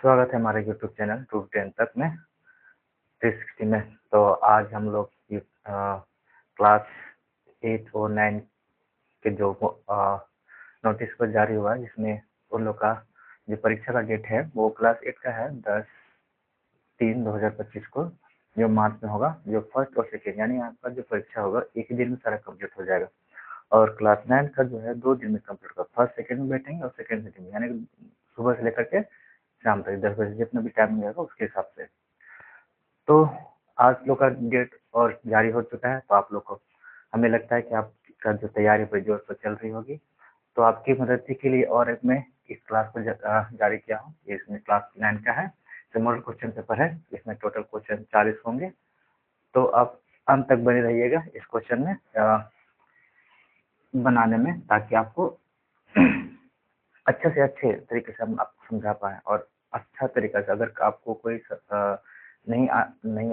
स्वागत है हमारे यूट्यूब चैनल 2 to 10 तक में 360 में। तो आज हम लोग क्लास 8 और 9 के जो नोटिस पर जारी हुआ है, जिसमें उन लोग का जो परीक्षा का डेट है वो क्लास 8 का है 10/3/2025 को, जो मार्च में होगा। जो फर्स्ट और सेकेंड यानी आपका जो परीक्षा होगा एक ही दिन में सारा कंप्लीट हो जाएगा। और क्लास 9 का जो है 2 दिन में कंप्लीट होगा। फर्स्ट सेकेंड में बैठेंगे और सेकेंड सेकेंड यानी सुबह से लेकर के शाम तक 10 बजे जितना भी टाइम मिलेगा उसके हिसाब से। तो आज लोग का डेट और जारी हो चुका है, तो आप लोग को हमें लगता है कि आपका जो तैयारी पर जोर पर चल रही होगी। तो आपकी मदद के लिए और एक मैं इस क्लास को जारी किया हूँ। इसमें क्लास 9 का है, जो मॉडल क्वेश्चन पेपर है। इसमें टोटल क्वेश्चन 40 होंगे। तो आप अंत तक बने रहिएगा इस क्वेश्चन में बनाने में, ताकि आपको अच्छे से अच्छे तरीके से हम आपको समझा पाए। और अच्छा तरीका से अगर आपको कोई नहीं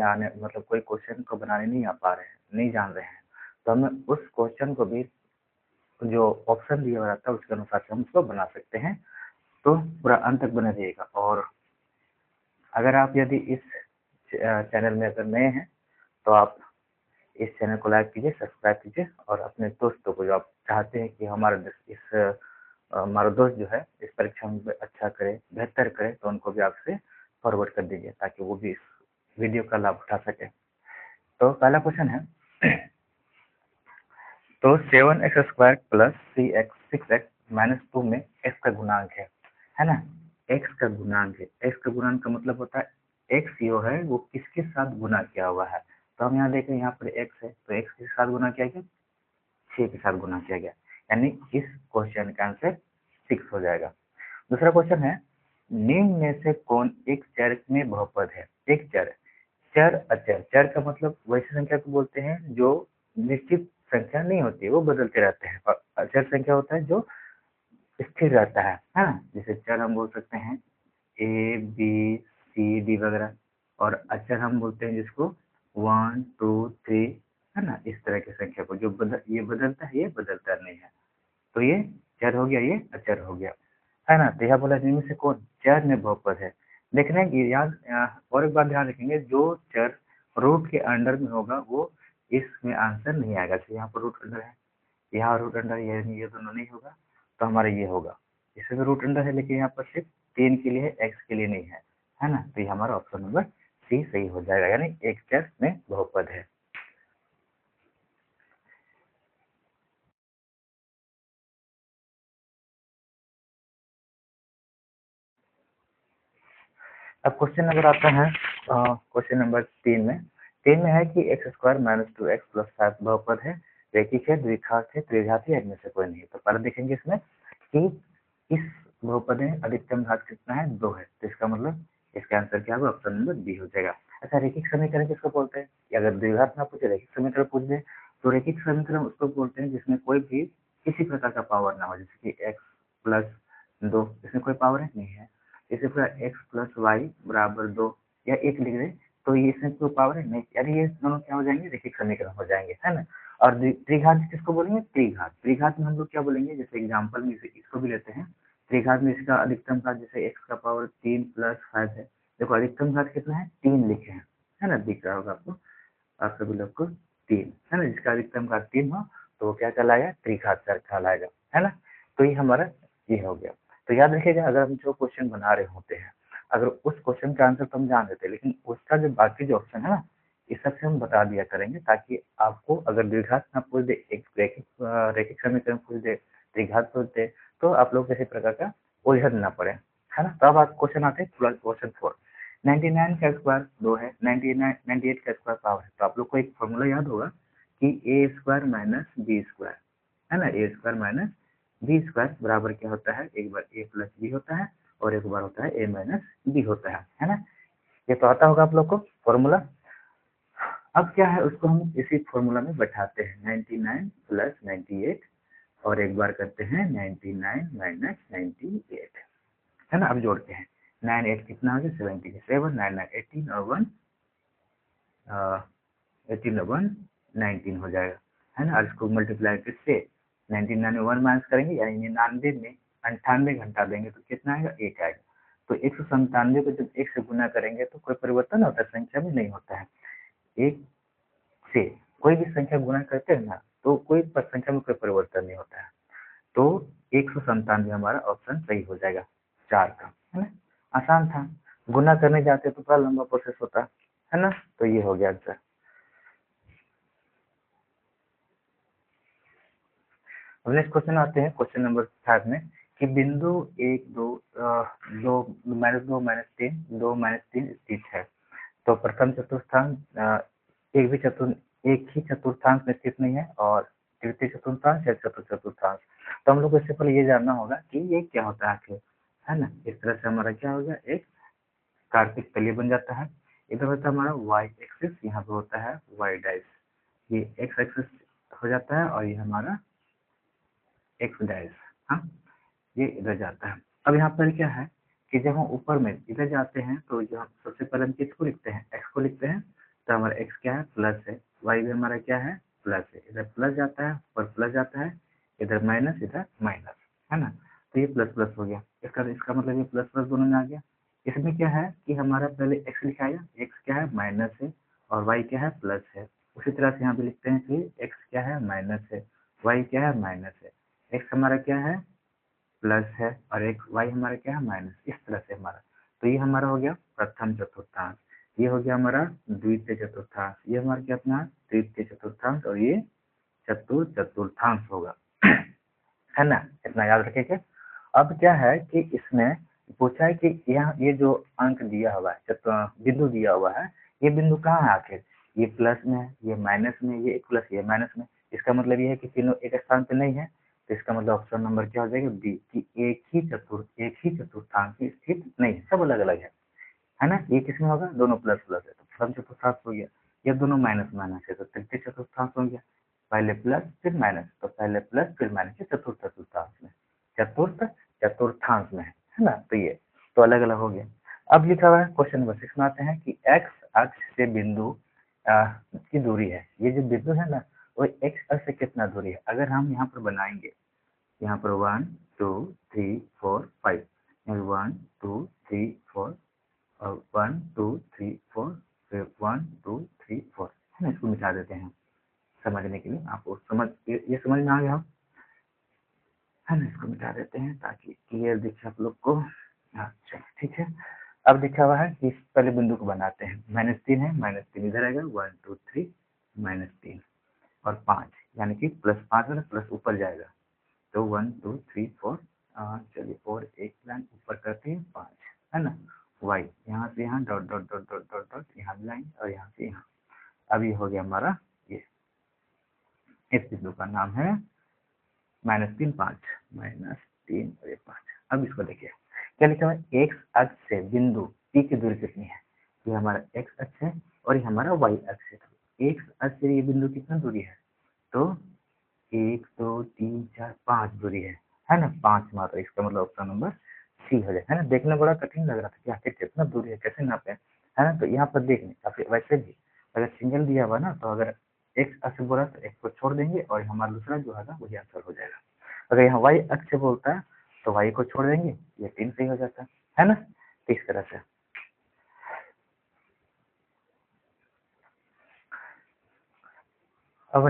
आने मतलब कोई क्वेश्चन को बनाने नहीं आ पा रहे हैं, नहीं जान रहे हैं, तो हमें उस क्वेश्चन को भी जो ऑप्शन दिया हुआ रहता है उसके अनुसार से हम उसको बना सकते हैं। तो पूरा अंत तक बने रहिएगा। और अगर आप यदि इस चैनल में अगर नए हैं तो आप इस चैनल को लाइक कीजिए, सब्सक्राइब कीजिए, और अपने दोस्तों को जो आप चाहते हैं कि हमारा दोस्त जो है इस परीक्षा में अच्छा करे, बेहतर करे, तो उनको भी आपसे फॉरवर्ड कर दीजिए ताकि वो भी इस वीडियो का लाभ उठा सके। तो पहला क्वेश्चन है, तो 7x² प्लस 6x माइनस 2 में x का गुणांक है ना। x का गुणांक है। x का गुणांक का मतलब होता है x जो है वो किसके साथ गुना किया हुआ है। तो हम यहाँ देखें, यहाँ पर x है तो x के साथ गुना किया गया, 6 के साथ गुना किया गया, यानी इस क्वेश्चन का आंसर 6 हो जाएगा। दूसरा क्वेश्चन है, निम्न में से कौन एक चर में बहुपद है। एक चर, अचर। चर का मतलब वैसी संख्या को बोलते हैं जो निश्चित संख्या नहीं होती, वो बदलते रहते हैं। और अचर संख्या होता है जो स्थिर रहता है ना। जैसे चर हम बोल सकते हैं ए बी सी डी वगैरह, और अचर हम बोलते हैं जिसको 1 2 3 है ना, इस तरह की संख्या को जो ये बदलता है, ये बदलता नहीं है। तो ये चर हो गया, ये अचर हो गया, है ना। तो यह बोला इनमें से कौन चर में बहुपद है। देखना कि याद और एक बात ध्यान रखेंगे, जो चर रूट के अंडर में होगा वो इसमें आंसर नहीं आएगा। तो यहाँ पर रूट अंडर है, यहाँ रूट अंडर, ये दोनों नहीं होगा, तो हमारा ये होगा। इसमें भी रूट अंडर है लेकिन यहाँ पर सिर्फ 3 के लिए है, x के लिए नहीं है ना। तो ये हमारा ऑप्शन नंबर सी सही हो जाएगा, यानी एक चर में बहुपद है। अब क्वेश्चन नंबर आता है, क्वेश्चन नंबर 3 में है कि x² माइनस 2x प्लस 5 बहुपद है, रैखिक है, द्विघात है, त्रिघाती है, इनमें से कोई नहीं। तो पहले देखेंगे इसमें कि इस बहुपद में अधिकतम घात कितना है, 2 है। तो इसका मतलब इसका आंसर क्या होगा, ऑप्शन नंबर बी हो जाएगा। अच्छा, रैखिक समीकरण किसको बोलते हैं? अगर द्विघात ना पूछे, रैखिक समीकरण पूछ दे, तो रैखिक समीकरण उसको बोलते हैं जिसमें कोई भी किसी प्रकार का पावर ना हो। जैसे कि x+2, इसमें कोई पावर है नहीं है। इसी प्रकार x प्लस वाई बराबर 2 या 1 लिख दे, तो ये इसमें कोई पावर है नहीं, यानी ये दोनों क्या हो जाएंगे, रैखिक समीकरण हो जाएंगे, है ना। और त्रिघात किसको बोलेंगे, त्रिघात। त्रिघात में हम लोग क्या बोलेंगे, जैसे एग्जाम्पल में इसको भी लेते हैं। त्रिघात में इसका अधिकतम घात, जैसे x का पावर 3 प्लस 5 है। देखो अधिकतम घात कितना है, 3 लिखे हैं, है ना, दिख रहा होगा आपको, आप सभी लोग को 3, है ना। जिसका अधिकतम घात 3 हो तो वो क्या कहलाएगा, त्रिघात चर कहलाएगा, है ना। तो ये हमारा ये हो गया। तो याद रखिएगा, अगर हम जो क्वेश्चन बना रहे होते हैं, अगर उस क्वेश्चन का आंसर तो हम जान देते हैं, लेकिन उसका जो बाकी जो ऑप्शन है ना, इस सबसे हम बता दिया करेंगे, ताकि आपको अगर द्विघात ना पूछ दे, एक रैखिक समीकरण पूछ दे, त्रिघात पूछ दे, तो आप लोग किसी प्रकार का उलझन ना पड़े, है ना। तब आप क्वेश्चन आते हैं क्वेश्चन 4। 99 का स्क्वायर 2 है, 98 का स्क्वायर पावर है। तो आप लोग को एक फॉर्मूला याद होगा कि ए स्क्वायर माइनस बी स्क्वायर, है ना। ए स्क्वायर माइनस बी स्क्वायर बराबर क्या होता है, एक बार ए प्लस बी होता है और एक बार होता है ए माइनस बी होता है ना। ये तो आता होगा आप लोग को फॉर्मूला। अब क्या है, उसको हम इसी फॉर्मूला में बैठाते हैं, 99 प्लस 98 और एक बार करते हैं 99 माइनस 98, है ना। अब जोड़ते हैं, 9 8 कितना हो गया, 70, 7 9 9 18 और 1 18 और 1 19 हो जाएगा, है ना। और इसको मल्टीप्लाई किससे, 99 में 1 माइनस करेंगे, यानी 99 में 98 घंटा देंगे तो कितना आएगा, 1 आएगा। तो 197 को जब 1 से गुना करेंगे तो कोई परिवर्तन होता है संख्या में? नहीं होता है। 1 से कोई भी संख्या गुना करते हैं ना, तो कोई संख्या में कोई परिवर्तन नहीं होता है। तो 197 हमारा ऑप्शन सही हो जाएगा 4 का, है ना। आसान था। गुना करने जाते तो थोड़ा लंबा प्रोसेस होता है ना। तो ये हो गया आंसर। अब नेक्स्ट क्वेश्चन आते हैं क्वेश्चन नंबर 5 में कि बिंदु 1 2 2 -2 -3 2 -3 स्थित है। तो प्रथम चतुर्थांश एक ही चतुर्थांश में स्थित नहीं है और तृतीय चतुर्थांश या चतुर्थ चतुर्थांश। तो हम लोग को इससे पहले ये जानना होगा कि ये क्या होता है आखिर, है ना। इस तरह से हमारा क्या हो गया, एक कार्तिक तलीय बन जाता है। इधर होता है हमारा वाई एक्सिस, यहाँ पे होता है वाई डैश, ये एक्स एक्सिस हो जाता है और ये हमारा एक्स डैश, हाँ, ये इधर जाता है। अब यहाँ पर क्या है कि जब हम ऊपर में इधर जाते हैं तो जो हम सबसे पहले हम किसको लिखते हैं, एक्स को लिखते हैं। तो हमारा एक्स क्या है, प्लस है। वाई भी हमारा क्या है, प्लस है। इधर प्लस जाता है, ऊपर प्लस जाता है, इधर माइनस, इधर माइनस, है ना। तो ये प्लस प्लस हो गया। इसका मतलब ये प्लस प्लस दोनों में आ गया। इसमें क्या है कि हमारा पहले एक्स लिखा है, एक्स क्या है, माइनस है, और वाई क्या है, प्लस है। उसी तरह से यहाँ पे लिखते हैं कि एक्स क्या है, माइनस है, वाई क्या है, माइनस है। एक्स हमारा क्या है, प्लस है, और एक वाई हमारा क्या है, माइनस। इस तरह से हमारा, तो ये हमारा हो गया प्रथम चतुर्थांश, ये हो गया हमारा द्वितीय चतुर्थांश, ये हमारा क्या अपना तृतीय चतुर्थांश, और ये चतुर्थ चतुर्थांश होगा, है ना। इतना याद रखेंगे। अब क्या है कि इसमें पूछा है कि यहाँ ये जो अंक दिया हुआ है, बिंदु दिया हुआ है, ये बिंदु कहाँ है आखिर, ये प्लस में है, ये माइनस में, ये एक प्लस, ये माइनस में। इसका मतलब ये है कि तीनों एक स्थान पे नहीं है। तो इसका मतलब ऑप्शन नंबर क्या हो जाएगा, बी, कि एक ही चतुर्थांश में स्थित नहीं है, सब अलग अलग है ना। ये किसमें होगा, दोनों प्लस प्लस है तो प्रथम चतुर्थांश हो गया। ये दोनों माइनस माइनस है तो तृतीय चतुर्थांश हो गया। पहले प्लस फिर माइनस, तो पहले प्लस फिर माइनस, चतुर्थ चतुर्थांश में, चतुर्थ चतुर्थांश में है ना। तो ये तो अलग अलग हो गया। अब लिखा हुआ है क्वेश्चन नंबर 6 में आते हैं कि एक्स अक्ष से बिंदु की दूरी है। ये जो बिंदु है ना, वो एक्स अक्ष से कितना दूरी है। अगर हम यहाँ पर बनाएंगे, यहाँ पर 1 2 3 4 5, 1 2 3 4 और 1 2 3 4, फिर 1 2 3 4, है ना। इसको मिटा देते हैं समझने के लिए, आपको ये समझ में आ गया हो, है ना। इसको मिटा देते हैं ताकि क्लियर दिखे आप लोग को। अच्छा ठीक है। अब दिखा हुआ है कि पहले बिंदु को बनाते हैं। -3 है, -3 इधर आएगा, 1 2 3 -3 और 5, यानी कि +5 है ना, प्लस ऊपर जाएगा तो 1 2 3 4, चलिए, और एक लाइन ऊपर करते हैं 5, है ना। वाई यहाँ से यहाँ dot dot dot dot dot dot यहाँ लाइन, और यहाँ से यहाँ। अब ये हो गया हमारा, ये इस बिंदु का नाम है -3 5, -3 और ये 5। अब इसको देखिए क्या लिखा हुआ है, एक्स अक्ष से बिंदु पी की दूरी कितनी है। ये हमारा एक्स अक्ष है और ये हमारा वाई अक्ष है। तो एक्स अक्ष से ये बिंदु कितना दूरी है, तो 1 2 3 4 5 दूरी है ना, 5 मात्रा। इसका मतलब ऑप्शन नंबर सी हो जाए, है ना। देखने बड़ा कठिन लग रहा था कि आखिर कितना दूरी है, कैसे नापे, है ना। तो यहाँ पर देख लें, या फिर वैसे भी अगर सिंगल दिया हुआ ना, तो अगर एक्स अक्ष बोला तो एक्स को छोड़ देंगे और हमारा दूसरा जो है वही आंसर हो जाएगा। अगर यहाँ वाई अक्ष बोलता है तो वाई को छोड़ देंगे, ये 3 सही हो जाता है ना। तो इस तरह से अब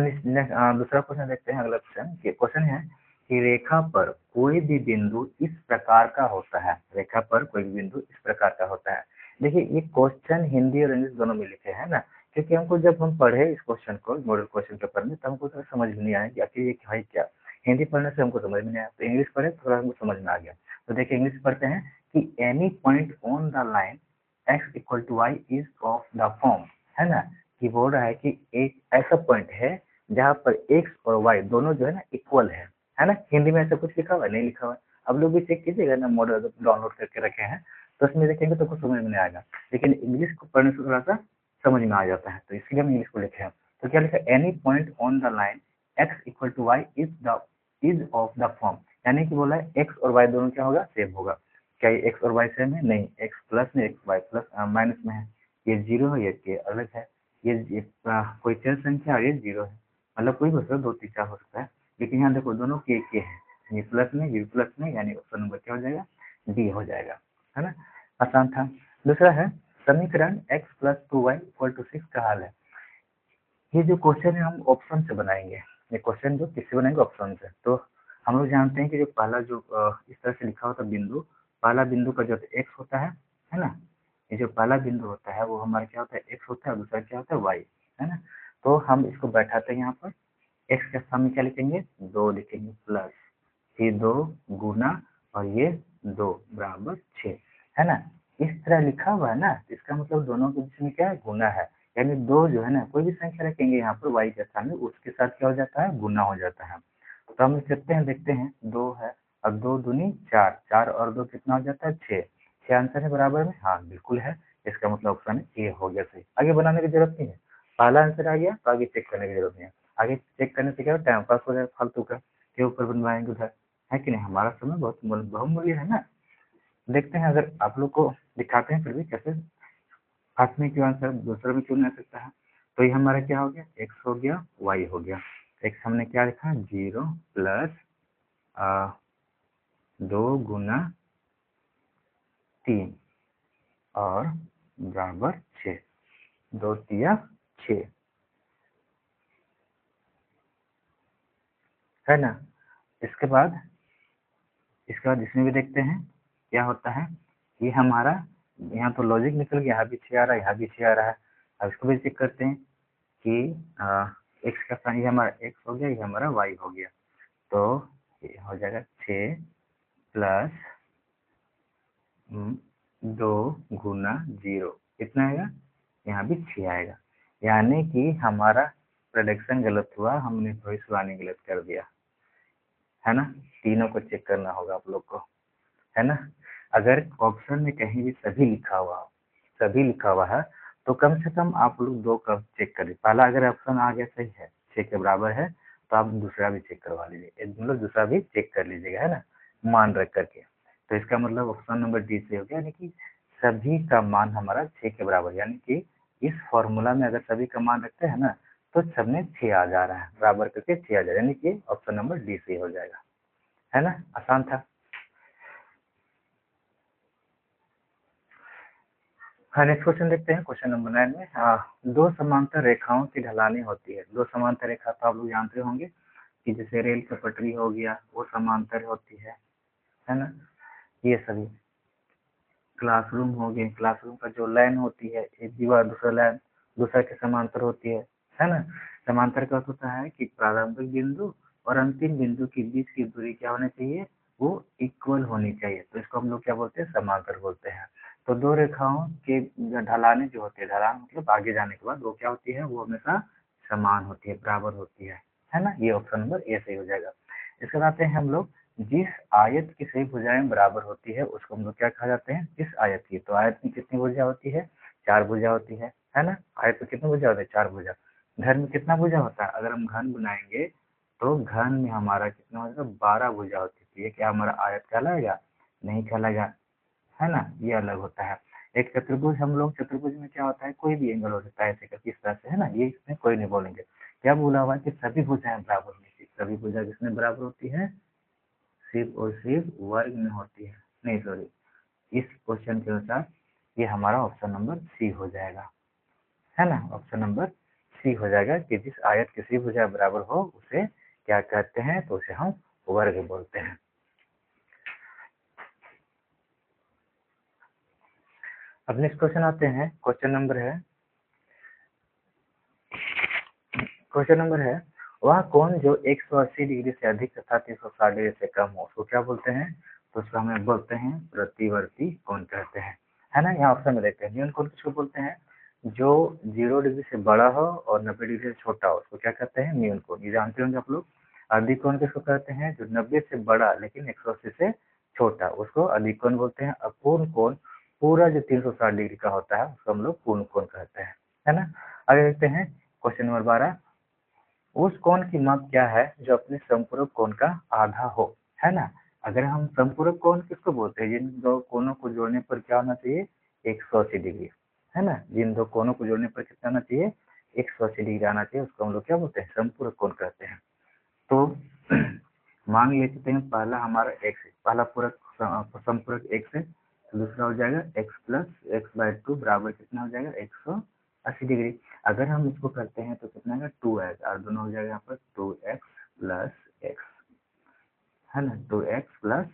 दूसरा क्वेश्चन देखते हैं। अगला क्वेश्चन, ये क्वेश्चन है कि रेखा पर कोई भी बिंदु इस प्रकार का होता है। रेखा पर कोई भी बिंदु इस प्रकार का होता है। देखिए ये क्वेश्चन हिंदी और इंग्लिश दोनों में लिखे हैं ना, क्योंकि हमको जब हम पढ़े इस क्वेश्चन को मॉडल क्वेश्चन पेपर में, तो हमको तो समझ में नहीं आया कि आखिर ये है क्या। हिंदी पढ़ने से हमको समझ में नहीं आया, तो इंग्लिश पढ़े थोड़ा हमको समझ में आ गया। तो देखिए इंग्लिश पढ़ते हैं कि any point on the line X equal to Y is of the form, है ना। कि बोल रहा है कि एक ऐसा पॉइंट है जहाँ पर एक्स और वाई दोनों जो है ना इक्वल है ना। हिंदी में ऐसा कुछ लिखा हुआ है, नहीं लिखा हुआ है। अब लोग भी चेक कीजिएगा ना, मॉडल डाउनलोड करके रखे हैं तो उसमें देखेंगे तो कुछ समझ में नहीं आएगा, लेकिन इंग्लिश को पढ़ने से थोड़ा सा समझ में आ जाता है, तो इसलिए हम इंग्लिश को लिखे हैं। तो क्या लिखा, any point on the line X equal to Y is of the form, यानी कि बोला है एक्स और वाई दोनों क्या होगा, सेम होगा। क्या ये एक्स और वाई सेम है, नहीं, एक्स प्लस में, एक्स वाई प्लस माइनस में है। ये जीरो है, ये के अलग है। ये कोई चर संख्या और ये जीरो है, मतलब कोई भी हो सकता है, 2 3 4 हो सकता है, लेकिन यहाँ देखो दोनों के है, ये प्लस में, ये प्लस में, यानी ऑप्शन नंबर क्या हो जाएगा, डी हो जाएगा। है ना, आसान था। दूसरा है समीकरण x plus 2y equal to 6 का हल है। ये जो क्वेश्चन है हम ऑप्शन से बनाएंगे, ये क्वेश्चन जो किससे बनाएंगे, ऑप्शन से। तो हम लोग जानते हैं कि जो पहला जो इस तरह से लिखा होता है बिंदु, पहला बिंदु का जो x होता है ना, ये जो पहला बिंदु होता है वो हमारा क्या होता है x होता है, और दूसरा क्या होता है y, है ना। तो हम इसको बैठाते हैं यहाँ पर, x के सामने क्या लिखेंगे, 2 लिखेंगे, प्लस फिर 2 गुना और ये 2 बराबर 6, है ना। इस तरह लिखा हुआ है ना, इसका मतलब दोनों के बीच में क्या है, गुना है। यानी 2 जो है ना, कोई भी संख्या रखेंगे यहाँ पर y के सामने, उसके साथ क्या हो जाता है, गुना हो जाता है। तो हम करते हैं, देखते हैं, 2 है, अब 2 दूनी 4, 4 और 2 कितना हो जाता है, 6, 6 आंसर है बराबर में, हाँ बिल्कुल है। इसका मतलब ऑप्शन ए हो गया सही। आगे बनाने की जरूरत नहीं है, पहला आंसर आ गया तो आगे चेक करने की जरूरत नहीं है। आगे चेक करने से क्या होता है, टाइम पास हो जाएगा फालतू का, के ऊपर बनवाएंगे उधर, है कि नहीं। हमारा समय बहुत बहुमूल्य है ना। देखते हैं, अगर आप लोग को दिखाते हैं फिर भी कैसे फर्स्ट में क्यों आंसर दूसरा भी क्यों नहीं आ सकता है। तो ये हमारा क्या हो गया, x हो गया, y हो गया। x हमने क्या लिखा, 0 प्लस 2 गुना 3 और बराबर 6, 2 तिया 6, है ना। इसके बाद इसमें भी देखते हैं क्या होता है। ये हमारा यहाँ तो लॉजिक निकल गया, यहाँ भी 6 आ रहा है, यहाँ भी 6 आ रहा है। अब इसको भी चेक करते हैं कि x का साइन, ये हमारा x हो गया, ये हमारा y हो गया। तो ये हो जाएगा 6 प्लस 2 गुना 0, कितना आएगा, यहाँ भी 6 आएगा। यानी कि हमारा प्रेडिक्शन गलत हुआ, हमने भविष्यवाणी गलत कर दिया, है ना। तीनों को चेक करना होगा आप लोग को, है ना। अगर ऑप्शन में कहीं भी सभी लिखा हुआ हो, सभी लिखा हुआ है, तो कम से कम आप लोग 2 का चेक करिए। पहला अगर ऑप्शन आ गया सही है, 6 के बराबर है, तो आप दूसरा भी चेक करवा लीजिए, मतलब दूसरा भी चेक कर लीजिएगा, है ना, मान रख करके। तो इसका मतलब ऑप्शन नंबर डी से हो गया, यानी कि सभी का मान हमारा 6 के बराबर, यानी कि इस फॉर्मूला में अगर सभी का मान रखते हैं ना, तो सब में 6 आ जा रहा है, बराबर करके 6 आ जा रहा है, यानी कि ऑप्शन नंबर डी से हो जाएगा, है ना, आसान था। हाँ, नेक्स्ट क्वेश्चन देखते हैं, क्वेश्चन नंबर 9 में। दो समांतर रेखाओं की ढलानी होती है। दो समांतर रेखा तो आप लोग जानते होंगे कि जैसे रेल का पटरी हो गया, वो समांतर होती है ना। ये सभी क्लासरूम हो गए, क्लासरूम का जो लाइन होती है, एक दीवार दूसरा लाइन दूसरा के समांतर होती है ना। समांतर का अर्थ होता है कि प्रारंभिक बिंदु और अंतिम बिंदु के बीच की दूरी क्या होनी चाहिए, वो इक्वल होनी चाहिए। तो इसको हम लोग क्या बोलते हैं, समांतर बोलते हैं। तो दो रेखाओं के ढलाने जो होती है, ढलान मतलब आगे जाने के बाद वो क्या होती है, वो हमेशा समान होती है, बराबर होती है ना। ये ऑप्शन नंबर ए सही हो जाएगा। इसके बाद आते हैं हम लोग, जिस आयत की सभी भुजाएं बराबर होती है उसको हम लोग क्या कहा जाते हैं, जिस आयत की। तो आयत में कितनी भुजा होती है, 4 भुजा होती है ना। आयत में कितनी भुजा होती है, 4 भुजा। घन में कितना भुजा होता है, अगर हम घन बनाएंगे तो घन में हमारा कितना होगा, 12 भुजा होती है। ये क्या हमारा आयत कहलाएगा, नहीं कहलाएगा, है ना, ये अलग होता है। एक चतुर्भुज, हम लोग चतुर्भुज में क्या होता है, कोई भी एंगल हो सकता है ऐसे करके, इस तरह से, है ना। ये इसमें कोई नहीं बोलेंगे। क्या बोला हुआ है कि सभी भुजाएं बराबर होनी चाहिए। सभी भुजा किसमें बराबर होती है, सिर्फ और सिर्फ वर्ग में होती है, नहीं सॉरी, इस क्वेश्चन के अनुसार ये हमारा ऑप्शन नंबर सी हो जाएगा, है ना। ऑप्शन नंबर सी हो जाएगा कि जिस आयत की सभी भुजा बराबर हो उसे क्या कहते हैं, तो उसे हम वर्ग बोलते हैं। अब नेक्स्ट क्वेश्चन आते हैं, क्वेश्चन नंबर है, वह कोण जो 180 डिग्री से अधिक तथा 360 डिग्री से कम हो उसको क्या बोलते हैं, तो उसको हमें बोलते हैं प्रतिवर्ती कोण कहते हैं, है ना। यहाँ ऑप्शन में देखते हैं, न्यून कोण किसको बोलते हैं, जो 0 डिग्री से बड़ा हो और 90 डिग्री से छोटा हो उसको क्या कहते हैं, न्यून कोण। ये जानते होंगे आप लोग। अधिक कोण किसको कहते हैं, जो 90 से बड़ा लेकिन 180 से छोटा, उसको अधिक कोण बोलते हैं। अपूर्ण कोण पूरा जो 360 डिग्री का होता है उसको हम लोग पूर्ण कोण कहते हैं, है ना। आगे देखते हैं, क्वेश्चन नंबर 12, उस कोण की माप क्या है जो अपने संपूरक कोण का आधा हो, है ना। अगर हम संपूरक कोण किसको बोलते हैं, जिन दो कोणों को जोड़ने पर क्या होना चाहिए, 180 डिग्री, है ना। जिन दो कोणों को जोड़ने पर कितना आना चाहिए, 180 डिग्री आना चाहिए, उसको हम लोग क्या बोलते हैं, संपूरक कोण कहते हैं। तो मान लेते हैं पहला हमारा x है, पहला पूरक संपूरक x है, तो दूसरा हो जाएगा x प्लस x/2 बराबर कितना हो जाएगा 180 डिग्री। अगर हम इसको करते हैं तो कितना आएगा 2x, और दोनों हो जाएगा यहाँ पर 2x प्लस x, है ना, 2x प्लस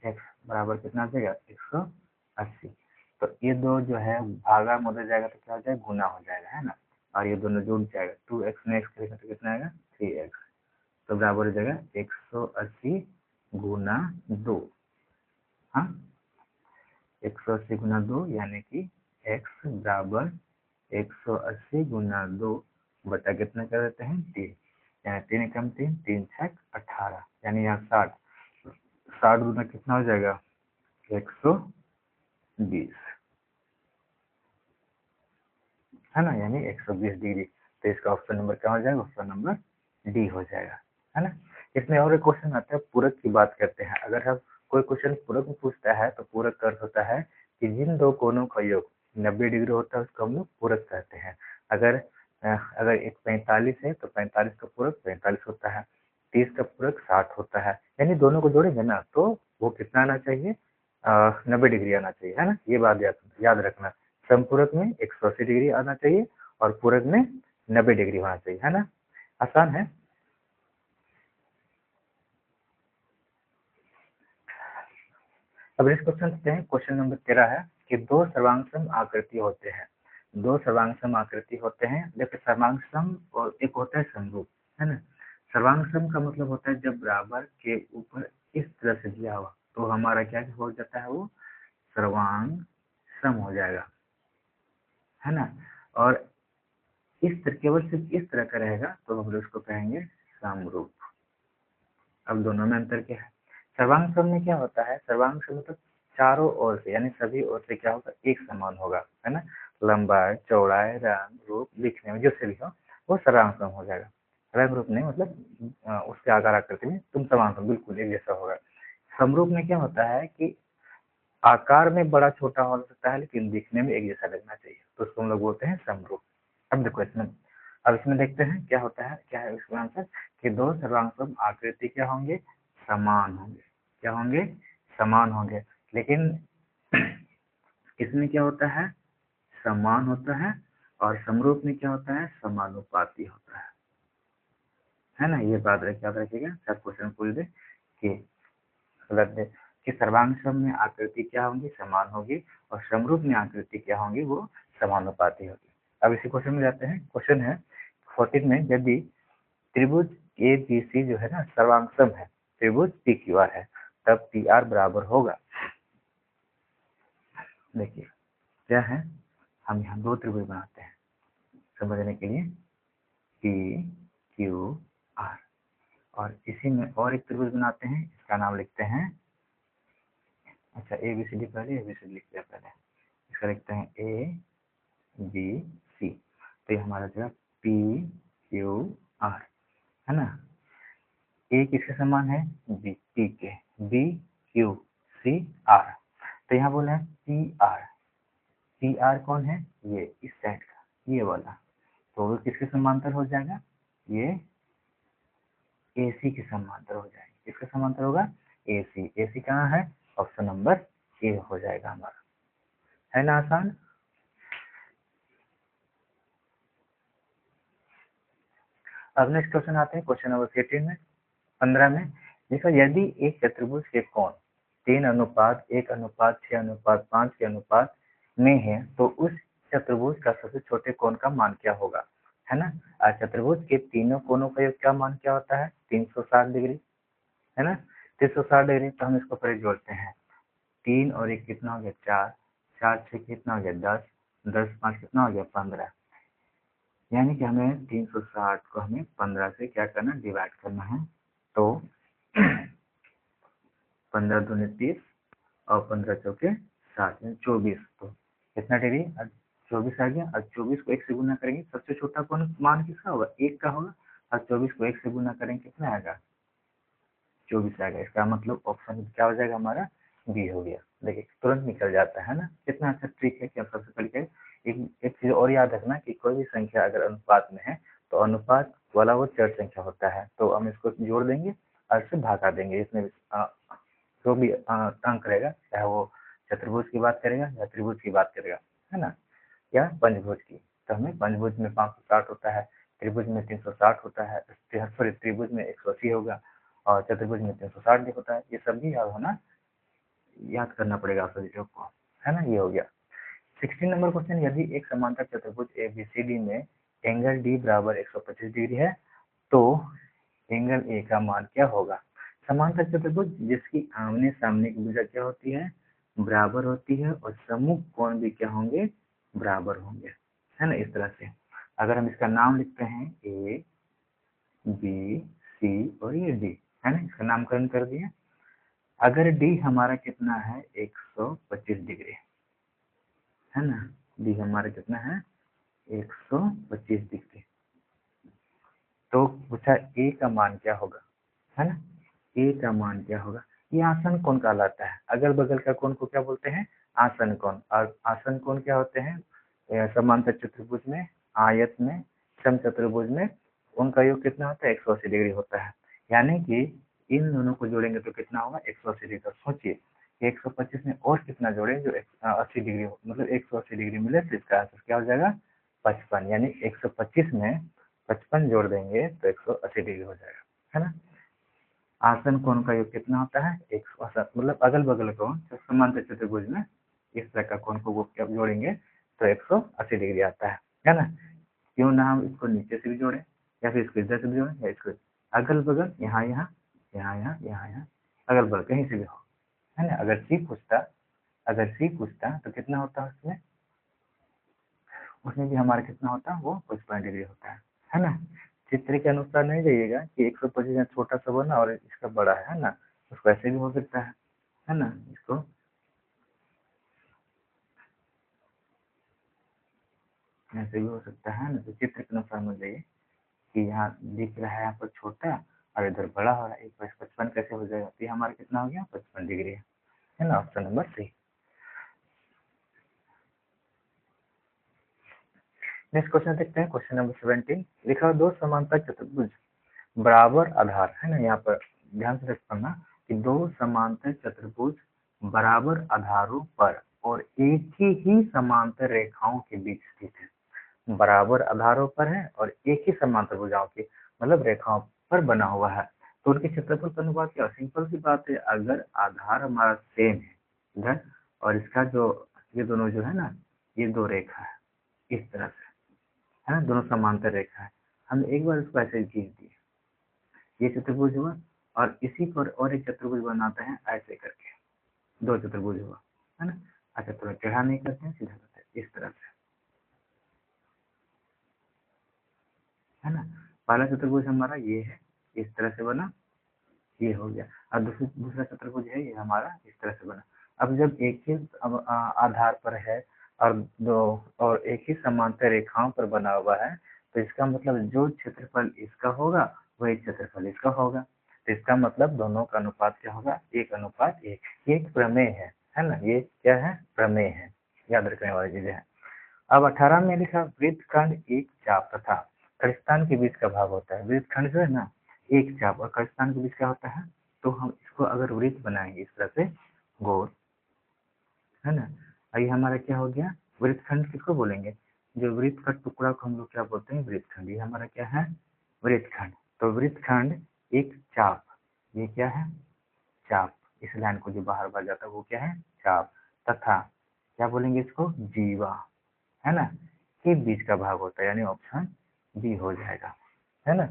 x बराबर कितना आ जाएगा 180। तो ये दो जो है भागा में उधर जाएगा तो क्या हो जाएगा गुना हो जाएगा, है ना, और ये दोनों जुड़ जाएगा, 2x में x करेगा तो कितना आएगा 3x, तो बराबर हो जाएगा 180 गुना 2। हाँ, 180 गुना 2 यानी कि x बराबर 180 गुना 2 बटा कितना कर देते हैं 3, यानी 3 कम 3, 3 छक 18, यानी यहाँ 60, 60 गुना कितना हो जाएगा 120, है ना, यानी 120 डिग्री। तो इसका ऑप्शन नंबर क्या हो जाएगा, ऑप्शन नंबर डी हो जाएगा, है ना। इसमें और एक क्वेश्चन आता है, पूरक की बात करते हैं। अगर हम कोई क्वेश्चन पूरक में पूछता है तो पूरक का अर्थ होता है कि जिन दो कोणों का योग 90 डिग्री होता है उसको हम लोग पूरक कहते हैं। अगर एक 45 है तो 45 का पूरक 45 होता है, 30 का पूरक 60 होता है, यानी दोनों को जोड़ेंगे ना तो वो कितना आना चाहिए 90 डिग्री आना चाहिए, है ना। ये बात याद रखना, समपूरक में 180 डिग्री आना चाहिए और पूरक में 90 डिग्री होना चाहिए, है ना, आसान है। अब नेक्स्ट क्वेश्चन देखते हैं, क्वेश्चन नंबर 13 है कि दो सर्वांगसम आकृति होते हैं, दो सर्वांगसम आकृति होते हैं। देखिए सर्वांगसम और एक होता है समरूप, है ना। सर्वांगसम का मतलब होता है जब बराबर के ऊपर इस तरह से दिया हुआ तो हमारा क्या हो जाता है, वो सर्वांग सम हो जाएगा, है ना। और इस तरह केवल सिर्फ इस तरह का रहेगा तो हम लोग उसको कहेंगे समरूप। अब दोनों में अंतर क्या है, सर्वांग सम में क्या होता है, सर्वांग सम मतलब चारों ओर से यानी सभी ओर से क्या होगा एक समान होगा, है ना, लंबाई चौड़ाई रंग रूप दिखने में जो से भी हो वो सर्वांग सम हो जाएगा। रंग रूप नहीं मतलब उसके आकार आकृति में तुम समान सम बिल्कुल एक जैसा होगा। समरूप में क्या होता है कि आकार में बड़ा छोटा हो सकता है लेकिन दिखने में एक जैसा लगना चाहिए, तो उसको हम लोग बोलते हैं समरूप। अब देखो इसमें देखते हैं क्या होता है, क्या है इसका आंसर कि दो सर्वांगसम आकृति क्या होंगे, समान होंगे, क्या होंगे समान होंगे, लेकिन इसमें क्या होता है समान होता है और समरूप में क्या होता है समानुपाती होता है ना। ये बात याद रखिएगा, सब क्वेश्चन पूछ दे कि गलत दे कि सर्वांगसम में आकृति क्या होंगी समान होगी और समरूप में आकृति क्या होंगी वो समानुपाती होगी। अब इसी क्वेश्चन में जाते हैं, क्वेश्चन है 14 में, यदि त्रिभुज ए बी सी जो है ना सर्वांगसम है, त्रिभुज पी क्यू आर है, तब पी आर बराबर होगा, देखिए क्या है, हम यहाँ दो त्रिभुज बनाते हैं समझने के लिए, पी क्यू आर, और इसी में और एक त्रिभुज बनाते हैं, इसका नाम लिखते हैं, अच्छा ए बी सी डी पहले ए बी सी डी लिखते हैं, पहले इसका लिखते हैं ए बी सी, तो ये हमारा जो पी क्यू आर, है ना। ए किसके समान है बी, पी के, बी क्यू सी आर, तो यहाँ बोला है पी आर कौन है, ये इस साइड का ये वाला, तो वो किसके समांतर हो जाएगा, ये ए सी के समांतर हो जाएगा, किसके समांतर होगा ए सी कहाँ है, ऑप्शन नंबर ए हो जाएगा हमारा, है ना आसान। अब नेक्स्ट क्वेश्चन आते हैं, क्वेश्चन नंबर 15 में, देखो यदि एक चतुर्भुज के कोण 3:1:6:5 के अनुपात में है तो उस चतुर्भुज का सबसे छोटे कोण का मान क्या होगा, है ना। चतुर्भुज के तीनों कोणों का योग क्या मान क्या होता है 360 डिग्री, है ना, 360 डिग्री। तो हम इसको पहले जोड़ते हैं, 3 और 1 कितना हो गया 4, 4 6 कितना हो गया 10, 10 5 कितना हो गया 15, यानी कि हमें 360 को हमें 15 से क्या करना डिवाइड करना है, तो 15 दूनी 30 और 15 चौके 60 यानी 24, तो कितना डिग्री 24 आ गया। और 24 को 1 से गुना करेंगे सबसे छोटा कौन मान किसका होगा 1 का होगा, और 24 को 1 से गुना करेंगे कितना आएगा 24 आएगा। इसका मतलब ऑप्शन क्या हो जाएगा हमारा बी हो गया। देखिए तुरंत निकल जाता है ना, कितना अच्छा ट्रिक है कि हम सबसे पहले एक चीज और याद रखना कि कोई भी संख्या अगर अनुपात में है तो अनुपात वाला वो चर संख्या होता है, तो हम इसको जोड़ देंगे और इससे भागा देंगे, इसमें जो भी अंक रहेगा, चाहे वो चतुर्भुज की बात करेगा या त्रिभुज की बात करेगा, है ना, या पंचभुज की। तो हमें पंचभुज में 560 होता है, त्रिभुज में 360 होता है, सॉरी त्रिभुज में 180 होगा और चतुर्भुज में 360 भी होता है। ये सब भी याद करना पड़ेगा आप सभी को, है ना। ये हो गया 16 नंबर क्वेश्चन। यदि एक समांतर चतुर्भुज ABCD में एंगल D बराबर 125 डिग्री है तो एंगल A का मान क्या होगा। समांतर चतुर्भुज जिसकी आमने सामने की भुजा क्या होती है, बराबर होती है, और सम्मुख कोण भी क्या होंगे, बराबर होंगे, है ना। इस तरह से अगर हम इसका नाम लिखते हैं A B C और ये D, है ना, इसका नामकरण कर दिया। अगर D हमारा कितना है 125 डिग्री, है ना, D हमारा कितना है 125 डिग्री, तो पूछा A का मान क्या होगा, है ना। A का मान क्या होगा, ये आसन कोण कहलाता है। अगल बगल का कोण को क्या बोलते हैं, आसन कोण। और आसन कोण क्या होते हैं, समांतर चतुर्भुज में, आयत में, समचतुर्भुज में उनका योग कितना होता है 180 डिग्री होता है। यानी कि इन दोनों को जोड़ेंगे तो कितना होगा 180 डिग्री। तो सोचिए 125 में और कितना जोड़े जो 80 डिग्री, मतलब 180 डिग्री मिले तो इसका आंसर क्या हो जाएगा 55। यानी 125 में 55 जोड़ देंगे तो 180 डिग्री हो जाएगा, है ना। आसन कोण का योग कितना होता है 180, मतलब अगल बगल कोण समांतर चतुर्भुज में इस तरह का कोण को वो जब जोड़ेंगे तो 180 डिग्री आता है ना। क्यों ना हम इसको नीचे से भी जोड़े या फिर इसको इधर से भी जोड़े या इसको अगल बगल, यहाँ यहाँ यहाँ यहाँ यहाँ यहाँ अगल बगल कहीं से भी हो, है ना। अगर सी पूछता तो कितना होता है उसमें भी हमारा कितना होता है वो 55 डिग्री होता है ना। चित्र के अनुसार नहीं जाइएगा कि 125 छोटा सा बना और इसका बड़ा है ना, उसको ऐसे भी हो सकता है ना। इसको ऐसे भी हो सकता है ना। तो चित्र के अनुसार में जाइए कि यहाँ दिख रहा है यहाँ पर छोटा और इधर बड़ा हो रहा है, 55 कैसे हो जाएगा, तो ये हमारा कितना हो गया 55 डिग्री है ना। Option number C. Next question देखते हैं, क्वेश्चन नंबर 17। लिखा दो समांतर चतुर्भुज बराबर आधार, है ना। यहाँ पर ध्यान से पढ़ना कि दो समांतर चतुर्भुज बराबर आधारों पर और एक ही समांतर रेखाओं के बीच स्थित है। बराबर आधारों पर है और एक ही समांतर भुजाओं के मतलब रेखाओं पर बना हुआ है, तो उनके क्षेत्रफल का अनुपात क्या। सिंपल सी बात है, अगर आधार हमारा सेम है इधर और इसका जो ये दोनों जो है ना, ये दो रेखा है इस तरह से, है ना, दोनों समांतर रेखा है। हम एक बार इसको ऐसे खींच दिए, ये चतुर्भुज हुआ और इसी पर और एक चतुर्भुज बनाते हैं ऐसे करके, दो चतुर्भुज हुआ, है ना। अच्छा थोड़ा टेढ़ा नहीं करते हैं, सीधा करते हैं इस तरह से, है ना। पहला चतुर्भुज हमारा ये है, इस तरह से बना, ये हो गया। और दूसरा चतुर्भुज है ये हमारा इस तरह से बना। अब जब एक ही आधार पर है और दो और एक ही समांतर रेखाओं पर बना हुआ है, तो इसका मतलब जो क्षेत्रफल इसका होगा वही क्षेत्रफल इसका होगा। तो इसका मतलब दोनों का अनुपात क्या होगा 1:1। ये एक प्रमेय है ना। ये क्या है, प्रमेय है, याद रखने वाली चीजें है। अब 18 में लिखा वृत्तखंड एक चाप तथा खलिस्तान के बीच का भाग होता है। वृत्तखंड जो है ना एक चाप और खलिस्तान के बीच क्या होता है, तो हम इसको अगर वृत्त बनाएंगे इस तरह से गोल, है ना। ये हमारा क्या हो गया वृत्तखंड। किसको बोलेंगे, जो वृत्त का टुकड़ा को हम लोग क्या बोलते हैं वृत्तखंड। ये हमारा क्या है वृत्तखंड। तो वृत्तखंड एक चाप, ये क्या है चाप, इस लाइन को जो बाहर बढ़ जाता है वो क्या है चाप, तथा क्या बोलेंगे इसको जीवा, है ना, के बीच का भाग होता है, यानी ऑप्शन बी हो जाएगा, है ना।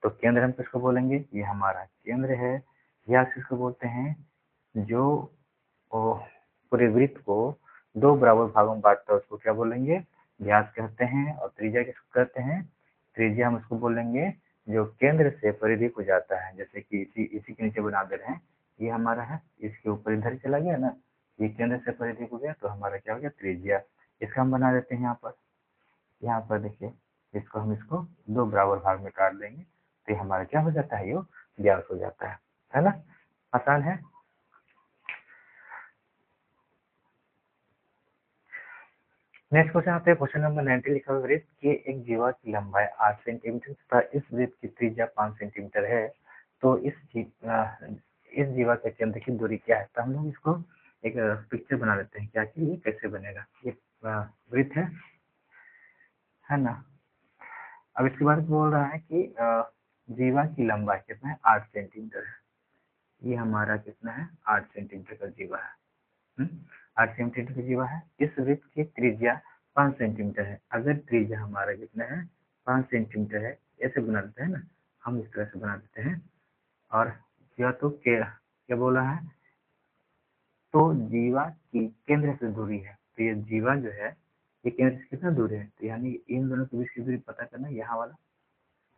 तो केंद्र हम किसको बोलेंगे, ये हमारा केंद्र है। या किसको बोलते हैं जो पूरे वृत्त को दो बराबर भागों में बांटता है उसको क्या बोलेंगे व्यास कहते हैं। और त्रिज्या किसको कहते हैं, त्रिज्या हम उसको बोलेंगे जो केंद्र से परिधि को जाता है। जैसे कि इसी के नीचे बना दे रहे हैं, ये हमारा है, इसके ऊपर इधर चला गया ना, ये केंद्र से परिधि को गया तो हमारा क्या हो गया त्रिज्या। इसका हम बना देते हैं यहाँ पर देखिए, इसको दो बराबर भाग में काट देंगे तो हमारा क्या हो जाता है ये व्यास हो जाता है ना। आसान है। नेक्स्ट क्वेश्चन आते हैं, क्वेश्चन नंबर 19। लिखा हुआ वृत्त के एक जीवा की लंबाई 8 सेंटीमीटर तथा इस वृत्त की त्रिज्या 5 सेंटीमीटर है। तो इस इस जीवा के केंद्र की दूरी क्या है। तो हम लोग इसको एक पिक्चर बना लेते हैं क्या कि ये कैसे बनेगा। ये वृत्त है ना। अब इसके बाद बोल रहा है कि जीवा की लंबाई कितना है, 8 सेंटीमीटर है। ये हमारा कितना है, 8 सेंटीमीटर का जीवा है। 8 सेंटीमीटर का जीवा है। इस वृत्त की त्रिज्या 5 सेंटीमीटर है। अगर त्रिज्या हमारा कितना है, 5 सेंटीमीटर है, ऐसे बना देते हैं ना, हम इस तरह से बना देते हैं। और या तो क्या बोला है, तो जीवा की केंद्र से दूरी है। तो ये जीवा जो है ये केंद्र से कितना दूर है, तो यानी इन दोनों के बीच की दूरी पता करना, यहाँ वाला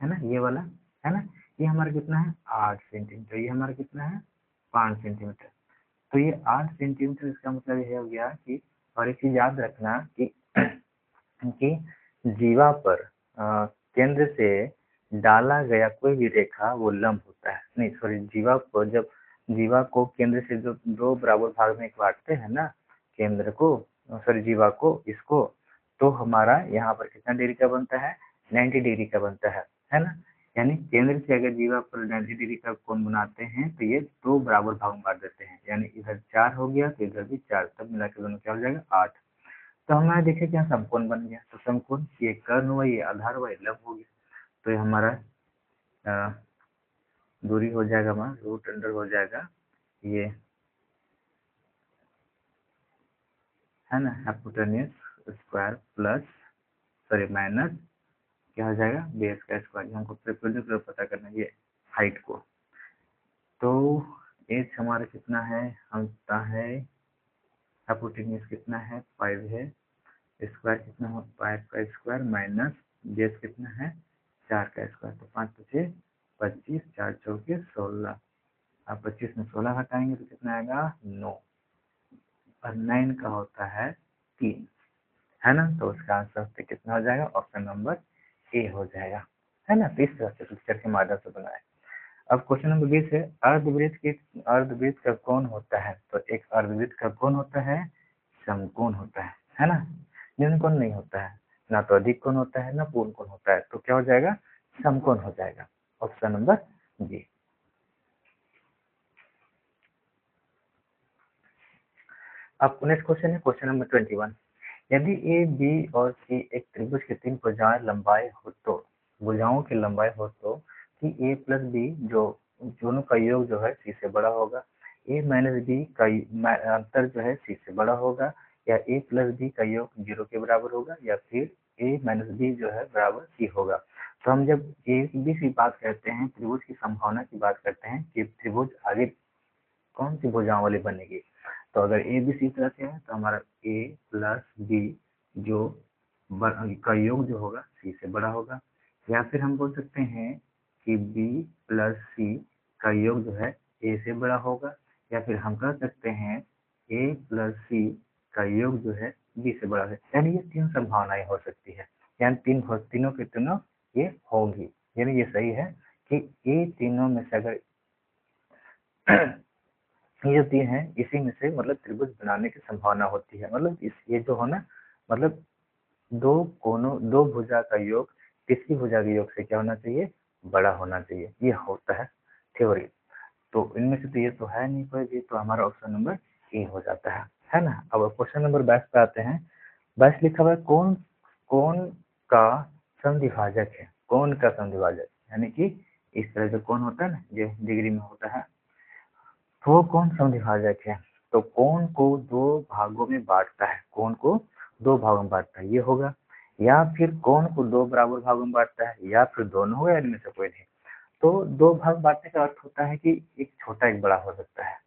है ना, ये वाला है ना। ये हमारा कितना है, 8 सेंटीमीटर। ये हमारा कितना है, 5 सेंटीमीटर। तो ये 8 सेंटीमीटर, इसका मतलब ये हो गया कि, और एक चीज याद रखना कि जीवा पर केंद्र से डाला गया कोई भी रेखा वो लंब होता है। नहीं सॉरी, जीवा को जब जीवा को केंद्र से जो दो बराबर भाग में काटते हैं ना, केंद्र को सॉरी जीवा को, इसको, तो हमारा यहाँ पर कितना डिग्री का बनता है, 90 डिग्री का बनता है ना। यानी केंद्र से अगर जीवा पर 90 डिग्री का कोण बनाते हैं तो ये दो बराबर भाग में बांट देते हैं। यानी इधर 4 हो गया तो इधर भी 4, तब मिला के दोनों क्या हो जाएगा, 8। तो हमारा देखिए क्या समकोण बन गया। तो समकोण ये कर्ण हुआ, ये आधार हुआ, ये लंब हो गया। तो ये हमारा दूरी हो जाएगा, हमारा रूट अंडर हो जाएगा ये, है ना, hypotenuse square plus sorry minus क्या हो जाएगा, बेस का स्क्वायर। हमको परपेंडिकुलर पता करना है ये हाइट को। तो एच हमारा कितना है, हम पता है हाइपोटेन्यूज कितना है, 5 है। स्क्वायर कितना हो, 5 का स्क्वायर माइनस बेस कितना है, 4 का स्क्वायर। तो 5 पचे 25, 4 चौके 16। अब 25 में 16 हटाएंगे तो कितना आएगा, 9। और 9 का होता है 3, है ना। तो उसका आंसर से कितना हो जाएगा, ऑप्शन नंबर ए हो जाएगा, है ना। तो इस तरह से पिक्चर के माध्यम से बनाए। अब क्वेश्चन नंबर 20 है, अर्धवृत्त का कोण होता है। तो एक अर्धवृत्त का कोण होता है, समकोण होता है ना। न्यून कोण नहीं होता है, ना तो अधिक कोण होता है ना पूर्ण कोण होता है। तो क्या हो जाएगा, समकोण हो जाएगा, ऑप्शन नंबर बी। अब नेक्स्ट क्वेश्चन है क्वेश्चन नंबर 21। यदि ए बी और सी एक त्रिभुज की 3 भुजाएं लंबाई हो तो, भुजाओं की लंबाई हो तो कि ए प्लस बी जो दोनों का योग जो है सी से बड़ा होगा, ए माइनस बी का अंतर जो है सी से बड़ा होगा, या ए प्लस बी का योग 0 के बराबर होगा, या फिर ए माइनस बी जो है बराबर सी होगा। तो हम जब ए बी की बात करते हैं, त्रिभुज की संभावना की बात करते हैं कि त्रिभुज आगे कौन सी भुजाओं वाली बनेगी। तो अगर ए बी सी तरह से है तो हमारा ए प्लस बी जो का योग जो होगा सी से बड़ा होगा, या फिर हम बोल सकते हैं कि बी प्लस सी का योग जो है ए से बड़ा होगा, या फिर हम कह सकते हैं ए प्लस सी का योग जो है बी से बड़ा है। यानी ये 3 संभावनाएं हो सकती है, यानी तीनों के तीनों ये होंगी। यानी ये सही है कि ये तीनों में से अगर ये जो 3 है इसी में से मतलब त्रिभुज बनाने की संभावना होती है। मतलब इस ये जो हो ना, मतलब दो भुजा का योग तीसरी भुजा के योग से क्या होना चाहिए, बड़ा होना चाहिए। ये होता है थ्योरी। तो इनमें से तो ये तो है नहीं कोई भी, तो हमारा ऑप्शन नंबर ए हो जाता है ना। अब क्वेश्चन नंबर 22 पे आते हैं। 22 लिखा हुआ है, कौन कौन का समद्विभाजक है। कौन का समद्विभाजक यानी कि इस तरह से कौन होता है ना, जो डिग्री में होता है, तो कौन समद्विभाजक है। तो कोण को दो भागों में बांटता है, कोण को दो भागों में बांटता है, ये होगा। या फिर कोण को दो बराबर भागों में बांटता है, या फिर दोनों होगा, इनमें से कोई नहीं। तो दो भाग बांटने का अर्थ होता है कि एक छोटा एक बड़ा हो सकता है,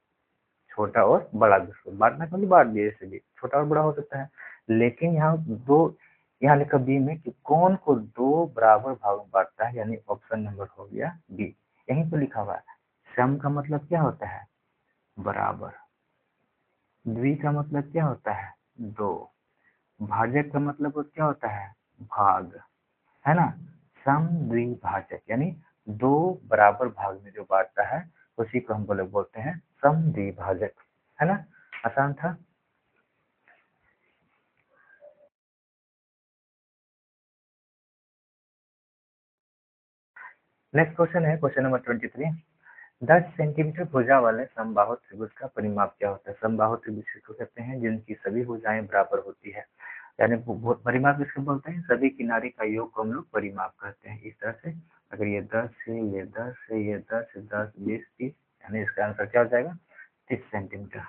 छोटा और बड़ा। बांटना कभी बांट दिए, जैसे भी छोटा और बड़ा हो सकता है। लेकिन यहाँ लिखा बी में कि कोण को दो बराबर भागों में बांटता है, यानी ऑप्शन नंबर हो गया बी। यहीं पर लिखा हुआ है। सम का मतलब क्या होता है, बराबर। द्वि का मतलब क्या होता है, दो। भाजक का मतलब क्या होता है, भाग, है ना। सम द्विभाजक यानी दो बराबर भाग में जो बांटता है उसी को हम लोग बोलते हैं सम द्विभाजक, है ना। आसान था। नेक्स्ट क्वेश्चन है क्वेश्चन नंबर 23। 10 सेंटीमीटर भुजा वाले समबाहु त्रिभुज का परिमाप क्या होता है? समबाहु त्रिभुज किसको कहते हैं? जिनकी सभी भुजाएं बराबर होती है, यानी परिमाप किसको बोलते हैं? सभी किनारे का योग को हम लोग परिमाप कहते हैं। इस तरह से अगर ये 10 है, ये 10 है, ये 10 है, 10 20 30, यानी इसका आंसर क्या हो जाएगा? 30 सेंटीमीटर।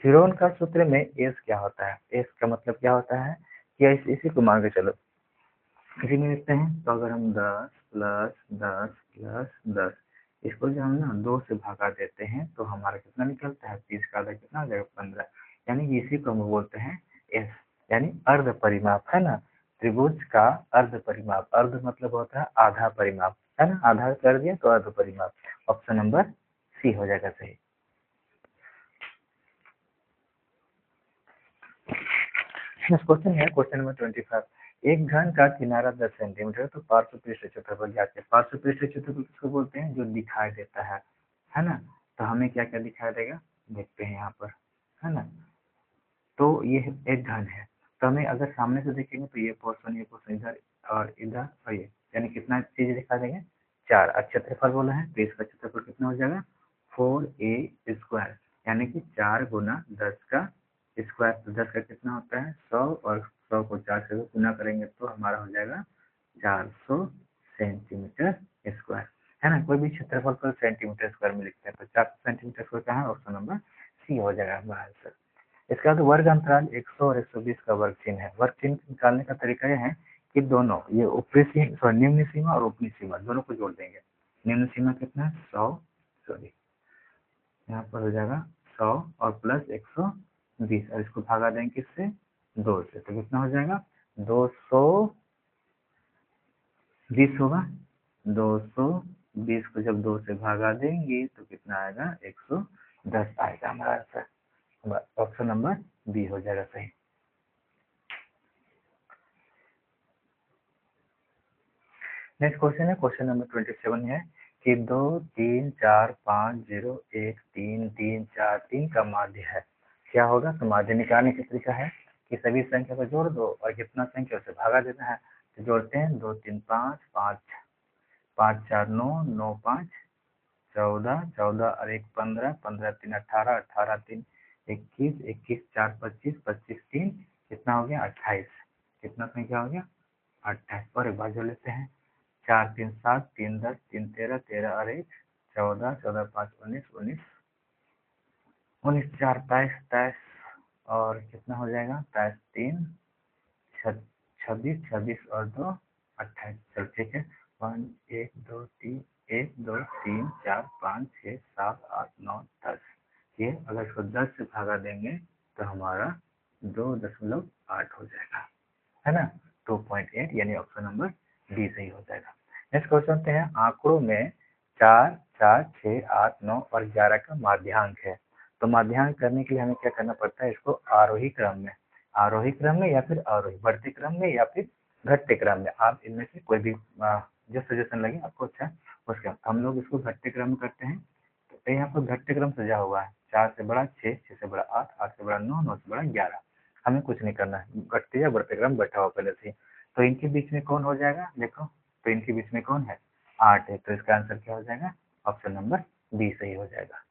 हीरोन का सूत्र में एस क्या होता है? एस का मतलब क्या होता है कि इसी को मान के चलो, इसी में लिखते हैं। तो अगर हम 10 प्लस 10 प्लस 10 इसको जो हम ना 2 से भागा देते हैं तो हमारा कितना निकलता है? 30 का आधा कितना हो जाएगा? 15। यानी कि इसी को हम बोलते हैं एस, यानी अर्ध परिमाप, है ना। त्रिभुज का अर्ध परिमाप, अर्ध मतलब होता है आधा परिमाप, है ना। आधा कर दिया तो अर्ध परिमाप। ऑप्शन नंबर सी हो जाएगा सही। नेक्स्ट क्वेश्चन है क्वेश्चन नंबर 25। एक घन का किनारा 10 सेंटीमीटर तो पार्श्व पृष्ठ क्षेत्रफल ज्ञात है। पार्श्व पृष्ठ क्षेत्रफल किसको बोलते हैं? जो दिखाई देता है ना। तो हमें क्या क्या दिखाई देगा देखते हैं यहाँ पर, है ना। तो ये एक घन है, तो हमें अगर सामने से देखेंगे तो ये पोर्शन इधर और इधर और ये, यानी कितना चीज दिखा देंगे? 4। क्षेत्रफल बोला है तो इसका क्षेत्रफल कितना हो जाएगा? 4a², यानी कि 4 गुना 10 का स्क्वायर। तो 10 का कितना होता है? 100, और 100 को 4 से गुना करेंगे तो हमारा हो जाएगा 400 सेंटीमीटर स्क्वायर, है ना। कोई भी क्षेत्रफल को सेंटीमीटर स्क्वायर में लिखते हैं तो 400 सेंटीमीटर स्क्वायर कहाँ है? ऑप्शन नंबर सी हो जाएगा हमारा आंसर। इसका तो वर्ग अंतराल 100 और 120 का वर्ग चिन्ह है। वर्ग चिन्ह निकालने का तरीका यह है कि दोनों ये ऊपरी सीमा, सॉरी निम्न सीमा और ऊपरी सीमा दोनों को जोड़ देंगे। निम्न सीमा कितना है? 100, सॉरी यहाँ पर हो जाएगा 100 और प्लस 120, और इसको भागा देंगे किससे? 2 से, तो कितना हो जाएगा? 220 होगा। 220 को जब 2 से भागा देंगे तो कितना आएगा? 110 आएगा हमारा आंसर। ऑप्शन नंबर बी हो जाएगा सही। नेक्स्ट क्वेश्चन है क्वेश्चन नंबर 27 है कि 2 3 4 5 0 1 3 3 4 3 का माध्य है, क्या होगा? तो माध्य निकालने का तरीका है कि सभी संख्या को जोड़ दो और कितना संख्या उसे भागा देना है। तो जोड़ते हैं 2 3 5 5 5 4 9 9 5 14 14 और 1 15 15 3 18 18 3 21 21 4 25 25 3 कितना हो गया? 28। कितना संख्या हो गया? 28। और एक बार जोड़ लेते हैं। 4 3 7 3 10 3 13 13 और 1 14 14 5 19 19 19 4 22 22 और कितना हो जाएगा? 22 3 26 26 और 2 28। चलो ठीक है। 1 1 2 3 1 2 3 4 5 6 7 8 9 10। ये अगर इसको 10 से भागा देंगे तो हमारा 2.8 हो जाएगा, है ना। 2.8, यानी ऑप्शन नंबर डी सही हो जाएगा। नेक्स्ट क्वेश्चन हैं आंकड़ों में 4 4 6 8 9 और 11 का माध्यांक है। तो माध्यांक करने के लिए हमें क्या करना पड़ता है? इसको आरोही क्रम में या फिर अवरोही, बढ़ते क्रम में या फिर घटते क्रम में, आप इनमें से कोई भी जो सजेशन लगे आपको अच्छा उसका। हम लोग इसको घटते क्रम में करते हैं। तो यहाँ पर घटते क्रम सजा हुआ है, 4 से बड़ा 6, 6 से बड़ा 8, 8 से बड़ा 9, 9 से बड़ा 11। हमें कुछ नहीं करना है, घटते या बढ़ते क्रम बैठा हुआ पहले से। तो इनके बीच में कौन हो जाएगा? देखो, तो इनके बीच में कौन है? 8 है। तो इसका आंसर क्या हो जाएगा? ऑप्शन नंबर बी सही हो जाएगा।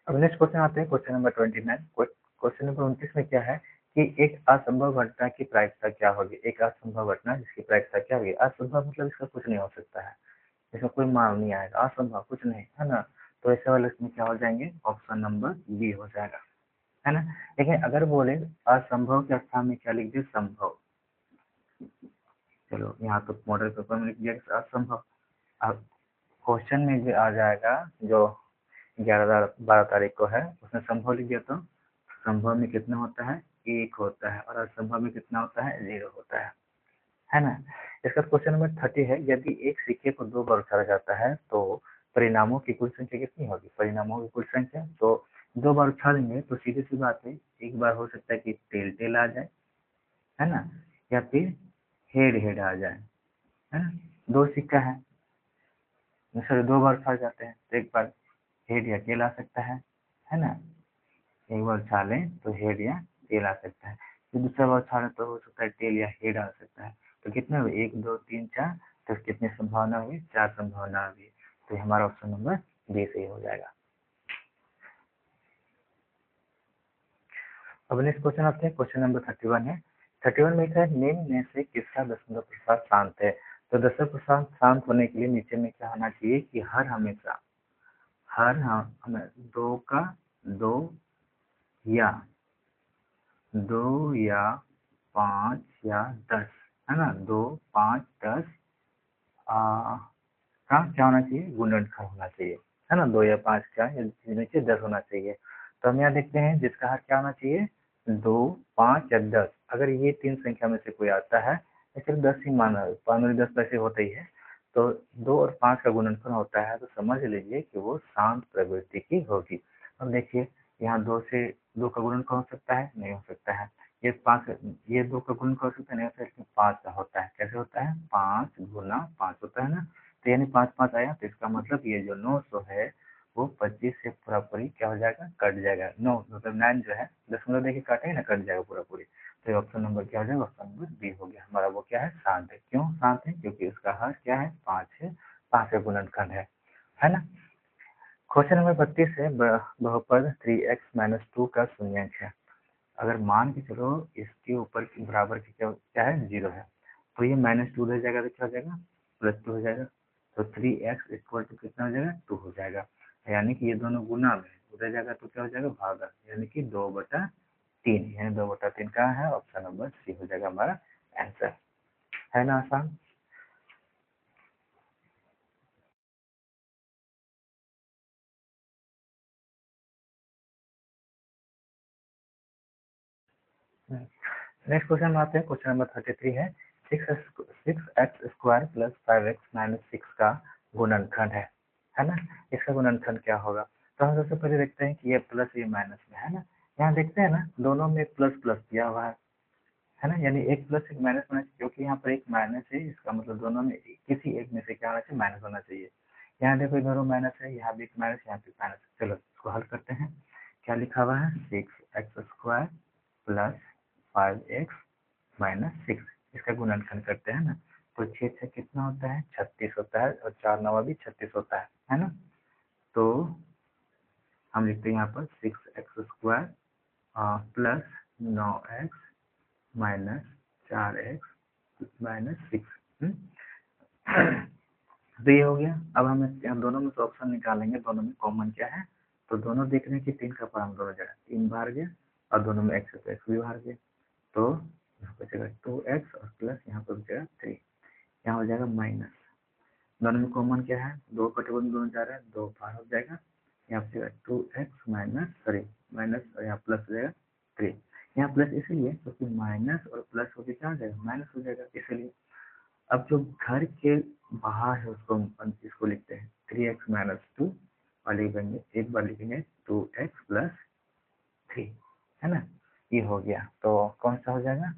अब नेक्स्ट क्वेश्चन आते हैं क्वेश्चन नंबर 29। क्वेश्चन नंबर 29 में क्या है कि एक असंभव घटना की प्रायिकता क्या होगी? एक असंभव घटना जिसकी प्रायिकता क्या होगी? असंभव मतलब इसका कुछ नहीं हो सकता है, इसमें कोई मान नहीं आएगा, असंभव कुछ नहीं, है ना। तो ऐसे वाले इसमें क्या हो जाएंगे? ऑप्शन नंबर बी हो जाएगा, है ना। लेकिन अगर बोले असंभव के स्थान में क्या लिख दिए? संभव। चलो यहाँ तो मॉडल पेपर में लिख दिया असंभव। अब क्वेश्चन में भी आ जाएगा जो 11 12 तारीख को है, उसमें संभव लिख दिया तो संभव में कितना होता है? 1 होता है, और असंभव में कितना होता है? 0 होता है ना। इसका क्वेश्चन नंबर 30 है यदि एक सिक्के को 2 बार उछाला जाता है तो परिणामों की कुल संख्या कितनी होगी? परिणामों की कुल संख्या, तो 2 बार उछालेंगे तो सीधी सी बात है, एक बार हो सकता है कि टेल टेल आ जाए, है ना, या फिर हेड हेड आ जाए, है ना। 2 सिक्का है, सर 2 बार उछाल जाते हैं तो एक बार हेड या टेल आ सकता है ना। एक बार उछालें तो हेड या टेल आ सकता है। जो दूसरा बार छाड़ा तो हो सकता है टेल या हेड आ सकता है। तो कितने हुए, 1 2 3 4, तो कितनी संभावना हुई, 4 संभावना हुई। तो हमारा ऑप्शन नंबर बी सही हो जाएगा। अब नेक्स्ट क्वेश्चन आते हैं, क्वेश्चन नंबर 31 है। 31 में है निम्न में से किसका दशमलव प्रसाद शांत है। तो दशमलव प्रसाद शांत होने के लिए नीचे में क्या होना चाहिए कि हर हमेशा हमें दो का दो या 5 या 10, है ना, 2 5 10 का क्या होना चाहिए, गुणनखंड होना चाहिए, है ना, 2 या 5 का नीचे 10 होना चाहिए। तो हम यहाँ देखते हैं जिसका हर क्या होना चाहिए, 2 5 या 10। अगर ये तीन संख्या में से कोई आता है, सिर्फ 10 ही माना, 5 10 वैसे होता ही है, तो 2 और 5 का गुणनफल होता है, तो समझ लीजिए कि वो शांत प्रवृत्ति की होगी। अब देखिए यहाँ 2 से 2 का गुणनफल हो सकता है, नहीं हो सकता है। ये 5, ये 2 का गुणनफल हो सकता है, नहीं होता है, इसमें 5 का होता है। कैसे होता है, 5 गुना 5 होता है ना, तो यानी 5 5 आया, तो इसका मतलब ये जो 900 है वो 25 से पूरा पूरी क्या हो जाएगा, कट जाएगा। 9 मतलब 9 जो है दशमलव देके काटेंगे ना, कट जाएगा पूरा पूरी। तो ऑप्शन नंबर क्या हो जाएगा, ऑप्शन नंबर बी हो गया हमारा। वो क्या है, शांत है। क्यों शांत है, क्योंकि उसका हर क्या है, 5 है, 5 का गुणनखंड है ना। क्वेश्चन नंबर 32 है, बहुपद 3x - 2 का शून्यांक है। अगर मान के चलो इसके ऊपर बराबर की क्या है, 0 है, तो ये -2 उधर जाएगा तो क्या हो जाएगा, +2 हो जाएगा। तो 3x इक्वल टू कितना हो जाएगा, 2 हो जाएगा। यानी कि ये दोनों गुना में, उधर जाएगा तो क्या हो जाएगा, भागा, यानी कि 2/3, यानी 2/3 कहाँ है, ऑप्शन नंबर सी हो जाएगा हमारा आंसर। है ना आसान। नेक्स्ट क्वेश्चन आते हैं, क्वेश्चन नंबर 33 है। 6x² + 5x - 6 का गुणनखंड है ना। इसका गुणनखंड क्या होगा। तो हम सबसे पहले देखते हैं कि ये प्लस ये माइनस में है ना। यहाँ देखते हैं ना, दोनों में प्लस प्लस दिया हुआ है ना, यानी एक प्लस एक माइनस होना चाहिए, क्योंकि यहाँ पर एक माइनस है, इसका मतलब दोनों में किसी एक में से क्या होना चाहिए, माइनस होना चाहिए। यहाँ देखो दोनों माइनस है, यहाँ भी एक माइनस, यहाँ भी माइनस। चलो इसको हल करते हैं। क्या लिखा हुआ है, 6x² + 5x - 6, इसका गुणनखंड करते हैं ना। तो 6 से कितना होता है, 36 होता है, और 4 9 भी 36 होता है ना। तो हम लिखते हैं यहाँ पर 6x² + 9x - 4x - 6। तो ये हो गया। अब हम दोनों में से ऑप्शन निकालेंगे, दोनों में कॉमन क्या है। तो दोनों देख रहे हैं कि 3 का पर हम दोनों जगह 3 बाहर गया, और दोनों में x है तो x भी बाहर गया। तो यहाँ बचेगा 2x और प्लस यहाँ पर बचेगा 3, यहाँ हो जाएगा माइनस। दोनों में कॉमन क्या है, 2 बटे दोनों जा रहा है, 2 बाहर हो जाएगा। यहाँ बचेगा 2x माइनस और यहाँ प्लस हो जाएगा 3। यहाँ प्लस इसीलिए क्योंकि माइनस और प्लस होकर क्या हो जाएगा, माइनस हो जाएगा, इसलिए। अब जो घर के बाहर है उसको इसको लिखते हैं 3x - 2, और लिखेंगे एक बार लिखेंगे 2x + 3, है ना। ये हो गया, तो कौन सा हो जाएगा,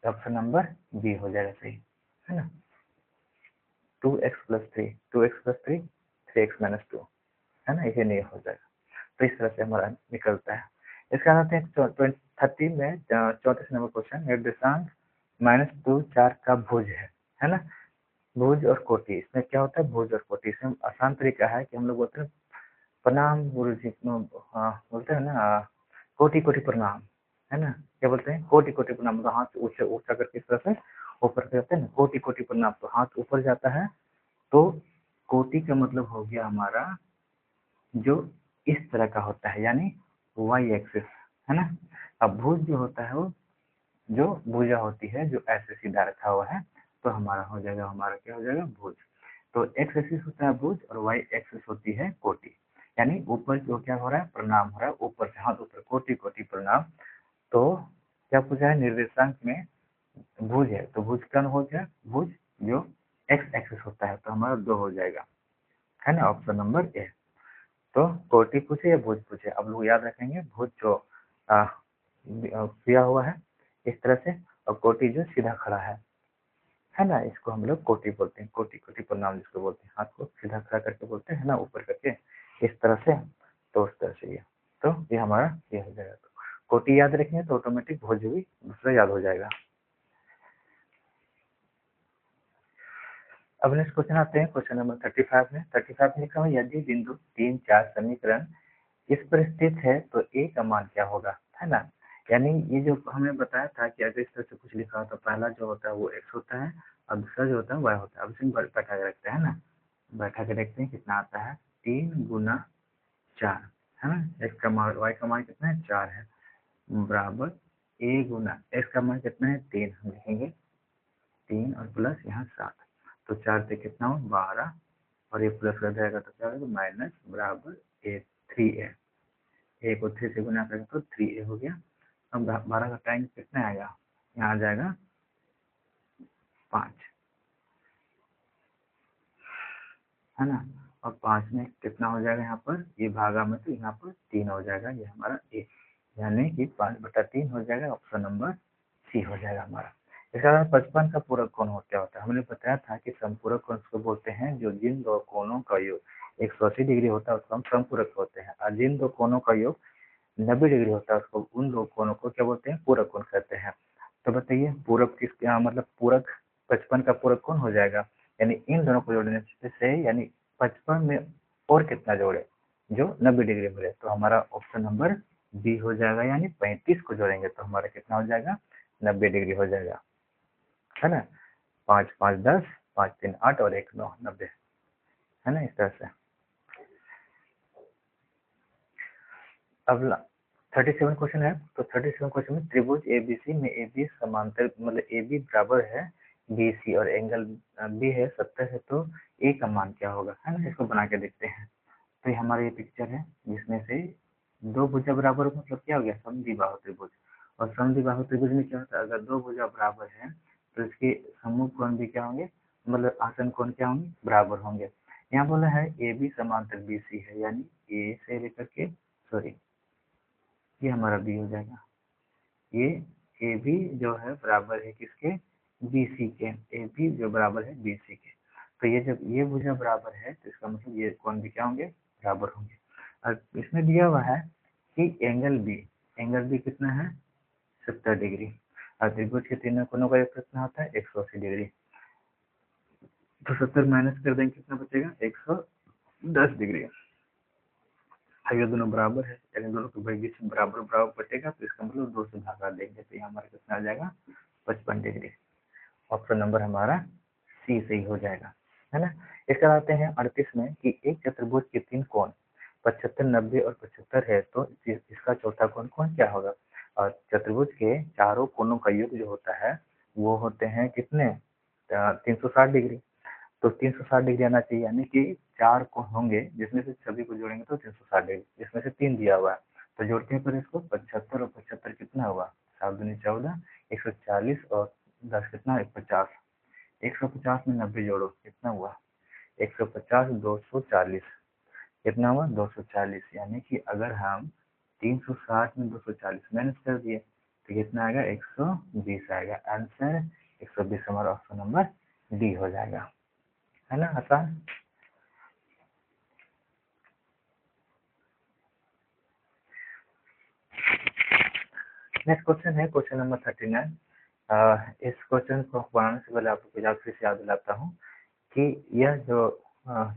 ऑप्शन नंबर बी हो जाएगा सही, है ना। 2x + 3, 2x + 3, 3x - 2, है ना, इसे नहीं हो जाएगा। तो इस तरह से हमारा निकलता है। इसका आते हैं 30 में 34 नंबर क्वेश्चन। निर्देशांक -2 4 का भुज है ना। भुज और कोटि, इसमें क्या होता है, भुज और कोटि। इसमें आसान तरीका है कि हम लोग बोलते हैं प्रणाम गुरु जी, बोलते हैं ना, कोटि कोटि प्रणाम, है ना। क्या बोलते हैं, कोटि कोटि प्रणाम, मतलब हाथ ऊंचा ऊंचा करके इस तरह से ऊपर करते हैं ना, कोटि कोटि प्रणाम, तो हाथ ऊपर जाता है। तो कोटि का मतलब हो गया हमारा जो इस तरह का होता है, यानी वाई एक्सिस, है ना। अब भुज जो होता है वो जो भुजा होती है, जो ऐसे सीधा रखा हुआ है, तो हमारा हो जाएगा, हमारा क्या हो जाएगा, भुज। तो एक्स एक्सिस होता है भुज, और वाई एक्सिस होती है कोटि। यानी ऊपर जो क्या हो रहा है, प्रणाम हो रहा है, ऊपर से हाथ ऊपर, कोटि कोटि प्रणाम। तो क्या पूछा है, निर्देशांक में भुज है, तो भुज कौन हो गया, भुज जो एक्स एक्सिस होता है, तो हमारा 2 हो जाएगा, है ना, ऑप्शन नंबर ए। तो कोटि पूछे या भुज पूछे, अब लोग याद रखेंगे, भुज जो दिया हुआ है इस तरह से, और कोटि जो सीधा खड़ा है ना, इसको हम लोग कोटि बोलते हैं, कोटि कोटि प्रणाम जिसको बोलते हैं, हाथ को सीधा खड़ा करके बोलते हैं ना, ऊपर करके इस तरह से। तो उस तरह से ये, तो ये हमारा ये हो जाएगा। कोटि याद रखेंगे तो ऑटोमेटिक भुज भी दूसरा याद हो जाएगा। अब नेक्स्ट क्वेश्चन आते हैं, क्वेश्चन नंबर 35 में। 35 में लिखा हुआ यदि बिंदु 3, 4 समीकरण इस पर स्थित है तो ए का मान क्या होगा, है ना। यानी ये जो हमने बताया था कि अगर इस तरह से कुछ लिखा हो तो पहला जो होता है वो एक्स होता है और दूसरा जो होता है वाई होता है। अब इसे बैठा के रखते हैं ना, बैठा के देखते हैं कितना आता है। 3 गुना 4 है ना, एक्स का मान वाई का मान कितना है 4 है, बराबर ए गुना एक्स का मान कितना है 3, हम लिखेंगे 3 और प्लस यहाँ 7, तो 4 से कितना हो 12 और ये प्लस कर जाएगा तो क्या होगा माइनस, बराबर ए 3a, ए को 3 से गुना करेंगे तो 3a हो गया। अब 12 घटाएंगे कितना आएगा, यहाँ आ जाएगा 5, है ना। और 5 में कितना हो जाएगा यहाँ पर, ये भागा में तो यहाँ पर 3 हो जाएगा, ये हमारा ए, यानी कि 5/3 हो जाएगा, ऑप्शन नंबर सी हो जाएगा हमारा। इसके बाद 55 का पूरक कोण क्या होता है। हमने बताया था कि समपूरक कोण उसको बोलते हैं जो जिन दो कोणों का योग 180 डिग्री होता है उसको हम समपूरक होते हैं, और जिन दो कोणों का योग 90 डिग्री होता है उसको, उन दो कोणों को क्या बोलते हैं, पूरक कोण कहते हैं। तो बताइए पूरक किस मतलब पूरक 55 का पूरक कौन हो जाएगा, यानी इन दोनों को जोड़ने से, यानी 55 में और कितना जोड़े जो 90 डिग्री मिले, तो हमारा ऑप्शन नंबर बी हो जाएगा, यानी 35 को जोड़ेंगे तो हमारा कितना हो जाएगा 90 डिग्री हो जाएगा, है ना। 5 5 10, 5 3 8 और 1 9 90, है ना, इस तरह से। अब 37 क्वेश्चन है, तो 37 क्वेश्चन में त्रिभुज एबीसी में AB समांतर मतलब AB बराबर है BC और एंगल B है 70 है, तो A का मान क्या होगा, है ना। इसको बना के देखते हैं। तो ये हमारा ये पिक्चर है जिसमें से दो भुजा बराबर मतलब क्या हो गया, समद्विबाहु त्रिभुज। और समद्विबाहु त्रिभुज में क्या होता है, अगर दो भुजा बराबर है तो इसके सम्मुख कोण भी क्या होंगे, मतलब आसन कोण क्या होंगे, बराबर होंगे। यहाँ बोला है AB समांतर BC है, यानी A से लेकर के सॉरी ये हमारा बी हो जाएगा, ये ए बी जो है बराबर है किसके, बी सी के, ए बी जो बराबर है बी सी के। तो ये जब ये भुजा बराबर है तो इसका मतलब ये कोण भी क्या होंगे, बराबर होंगे। और इसमें दिया हुआ है कि एंगल बी कितना है 70 डिग्री, और त्रिभुज के तीनों कोणों का योग कितना होता है 180 डिग्री। तो 70 माइनस कर देंगे कितना बचेगा 110 डिग्री। ये दोनों बराबर है, यानी दोनों के बीच में बराबर बराबर बचेगा, तो इसका मतलब 2 से भागा देंगे तो ये हमारा कितना आ जाएगा 55 डिग्री। ऑप्शन नंबर हमारा सी सही हो जाएगा, है ना। इसका आते हैं 38 में कि एक चतुर्भुज के 3 कोण 75, 90 और 75 है, तो इसका चौथा कोण कौन क्या होगा। और चतुर्भुज के चारों कोणों का योग जो होता है वो होते हैं कितने 360 डिग्री। तो 360 डिग्री आना चाहिए, यानी कि 4 कोण होंगे जिसमें से सभी को जोड़ेंगे तो 360 डिग्री, जिसमें से 3 दिया हुआ है तो जोड़ते हैं, पर इसको 75 और 75 कितना हुआ 7 दूनी 14, 140 और 10 कितना 50, 150 में 90 जोड़ो कितना हुआ 150, 240 कितना हुआ 240, यानी कि अगर हम 360 में 240 माइनस कर दिए तो कितना आएगा 120 आएगा। आंसर 120 हमारा ऑप्शन नंबर डी हो जाएगा, है ना, आसान। नेक्स्ट क्वेश्चन है क्वेश्चन नंबर 39। इस क्वेश्चन को बनाने से पहले आपको फिर से याद दिलाता हूँ कि यह जो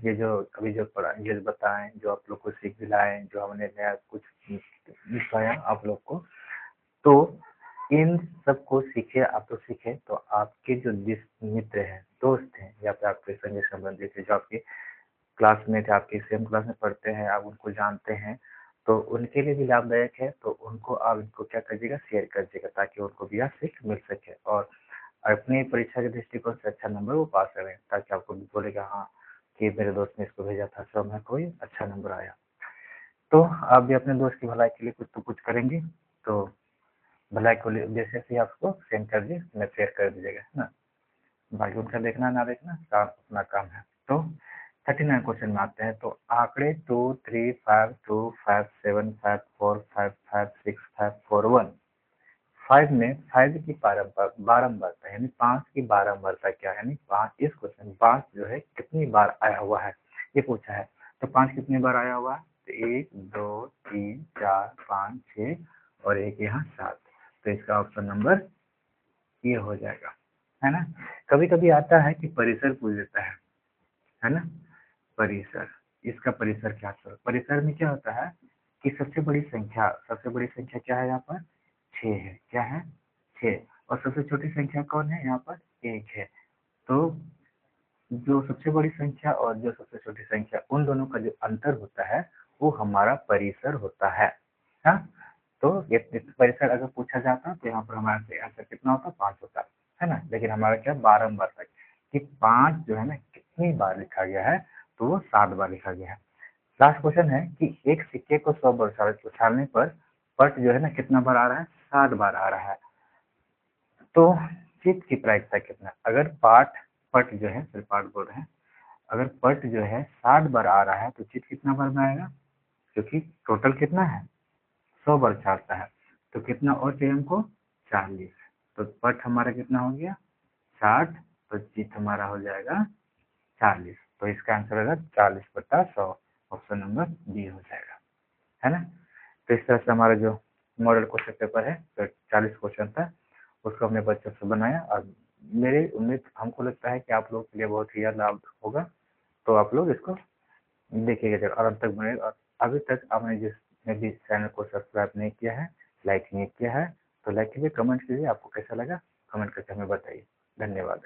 ये जो अभी जो पढ़ा ये बताएं, जो आप लोग को सीख दिलाएं, जो हमने नया कुछ दिखाया आप लोग को, तो इन सबको सीखे, आप लोग सीखे तो आपके जो मित्र हैं, दोस्त हैं, या फिर आपके संगी संबंधी थे जो आपके क्लासमेट है, आपके सेम क्लास में पढ़ते हैं, आप उनको जानते हैं, तो उनके लिए भी लाभदायक है। तो उनको आप इनको क्या करिएगा, शेयर करिएगा, ताकि उनको भी यह सीख मिल सके और अपनी परीक्षा के दृष्टिकोण से अच्छा नंबर वो पा सकें, ताकि आपको भी बोलेगा हाँ कि मेरे दोस्त ने इसको भेजा था तो मैं कोई अच्छा नंबर आया। तो आप भी अपने दोस्त की भलाई के लिए कुछ तो कुछ करेंगे, तो भलाई को जैसे ही आपको सेंड कर दिए मैं शेयर कर दीजिएगा, है ना। बाकी उनका देखना ना देखना काम अपना काम है। तो 39 क्वेश्चन में आते हैं, तो आंकड़े 2 3 5 2 5 7 5 4 5 5 6 5 4 1 5 में 5 की बारंबारता यानी 5 की बारंबारता क्या है, यानी 5 इस क्वेश्चन 5 जो है कितनी बार आया हुआ है ये पूछा है। तो 5 कितनी बार आया हुआ है, तो 1 2 3 4 5 6 और 1 यहाँ 7, तो इसका ऑप्शन नंबर ये हो जाएगा, है ना। कभी कभी आता है कि परिसर पूछ देता है ना। परिसर, इसका परिसर क्या होता है? परिसर में क्या होता है कि सबसे बड़ी संख्या क्या है यहाँ पर? 6 है। क्या है? 6। और सबसे छोटी संख्या कौन है यहाँ पर? 1 है। तो जो सबसे बड़ी संख्या और जो सबसे छोटी संख्या, उन दोनों का जो अंतर होता है वो हमारा परिसर होता है। हाँ, तो ये परिसर अगर पूछा जाता तो यहाँ पर हमारा आंसर कितना होता? 5 होता, है ना। लेकिन हमारा क्या बारंबार तक कि 5 जो है ना कितनी बार लिखा गया है, तो वो 7 बार लिखा गया है। लास्ट क्वेश्चन है कि एक सिक्के को 100 बार उछालने पर पट जो है ना कितना बार आ रहा है? 60 बार आ रहा है। तो चिट की प्रायिकता कितना? अगर पट जो है, फिर पाठ बोल रहे हैं, अगर पट जो है 60 बार आ रहा है तो चिट कितना बार में आएगा? क्योंकि टोटल कितना है? 100 बार छाड़ता है, तो कितना और चाहिए हमको? 40। तो पट हमारा कितना हो गया? 60, तो चिट हमारा हो जाएगा 40। तो इसका आंसर होगा 40/100, ऑप्शन नंबर बी हो जाएगा, है ना। तो इस तरह से हमारा जो मॉडल क्वेश्चन पेपर है, तो 40 क्वेश्चन था, उसको हमने बच्चों से बनाया। और मेरी उम्मीद, हमको लगता है कि आप लोगों के लिए बहुत ही लाभ होगा, तो आप लोग इसको देखिएगा जरूर और अंत तक बने। और अभी तक आपने जिसने भी चैनल को सब्सक्राइब नहीं किया है, लाइक नहीं किया है, तो लाइक कीजिए, कमेंट कीजिए, आपको कैसा लगा कमेंट करके हमें बताइए। धन्यवाद।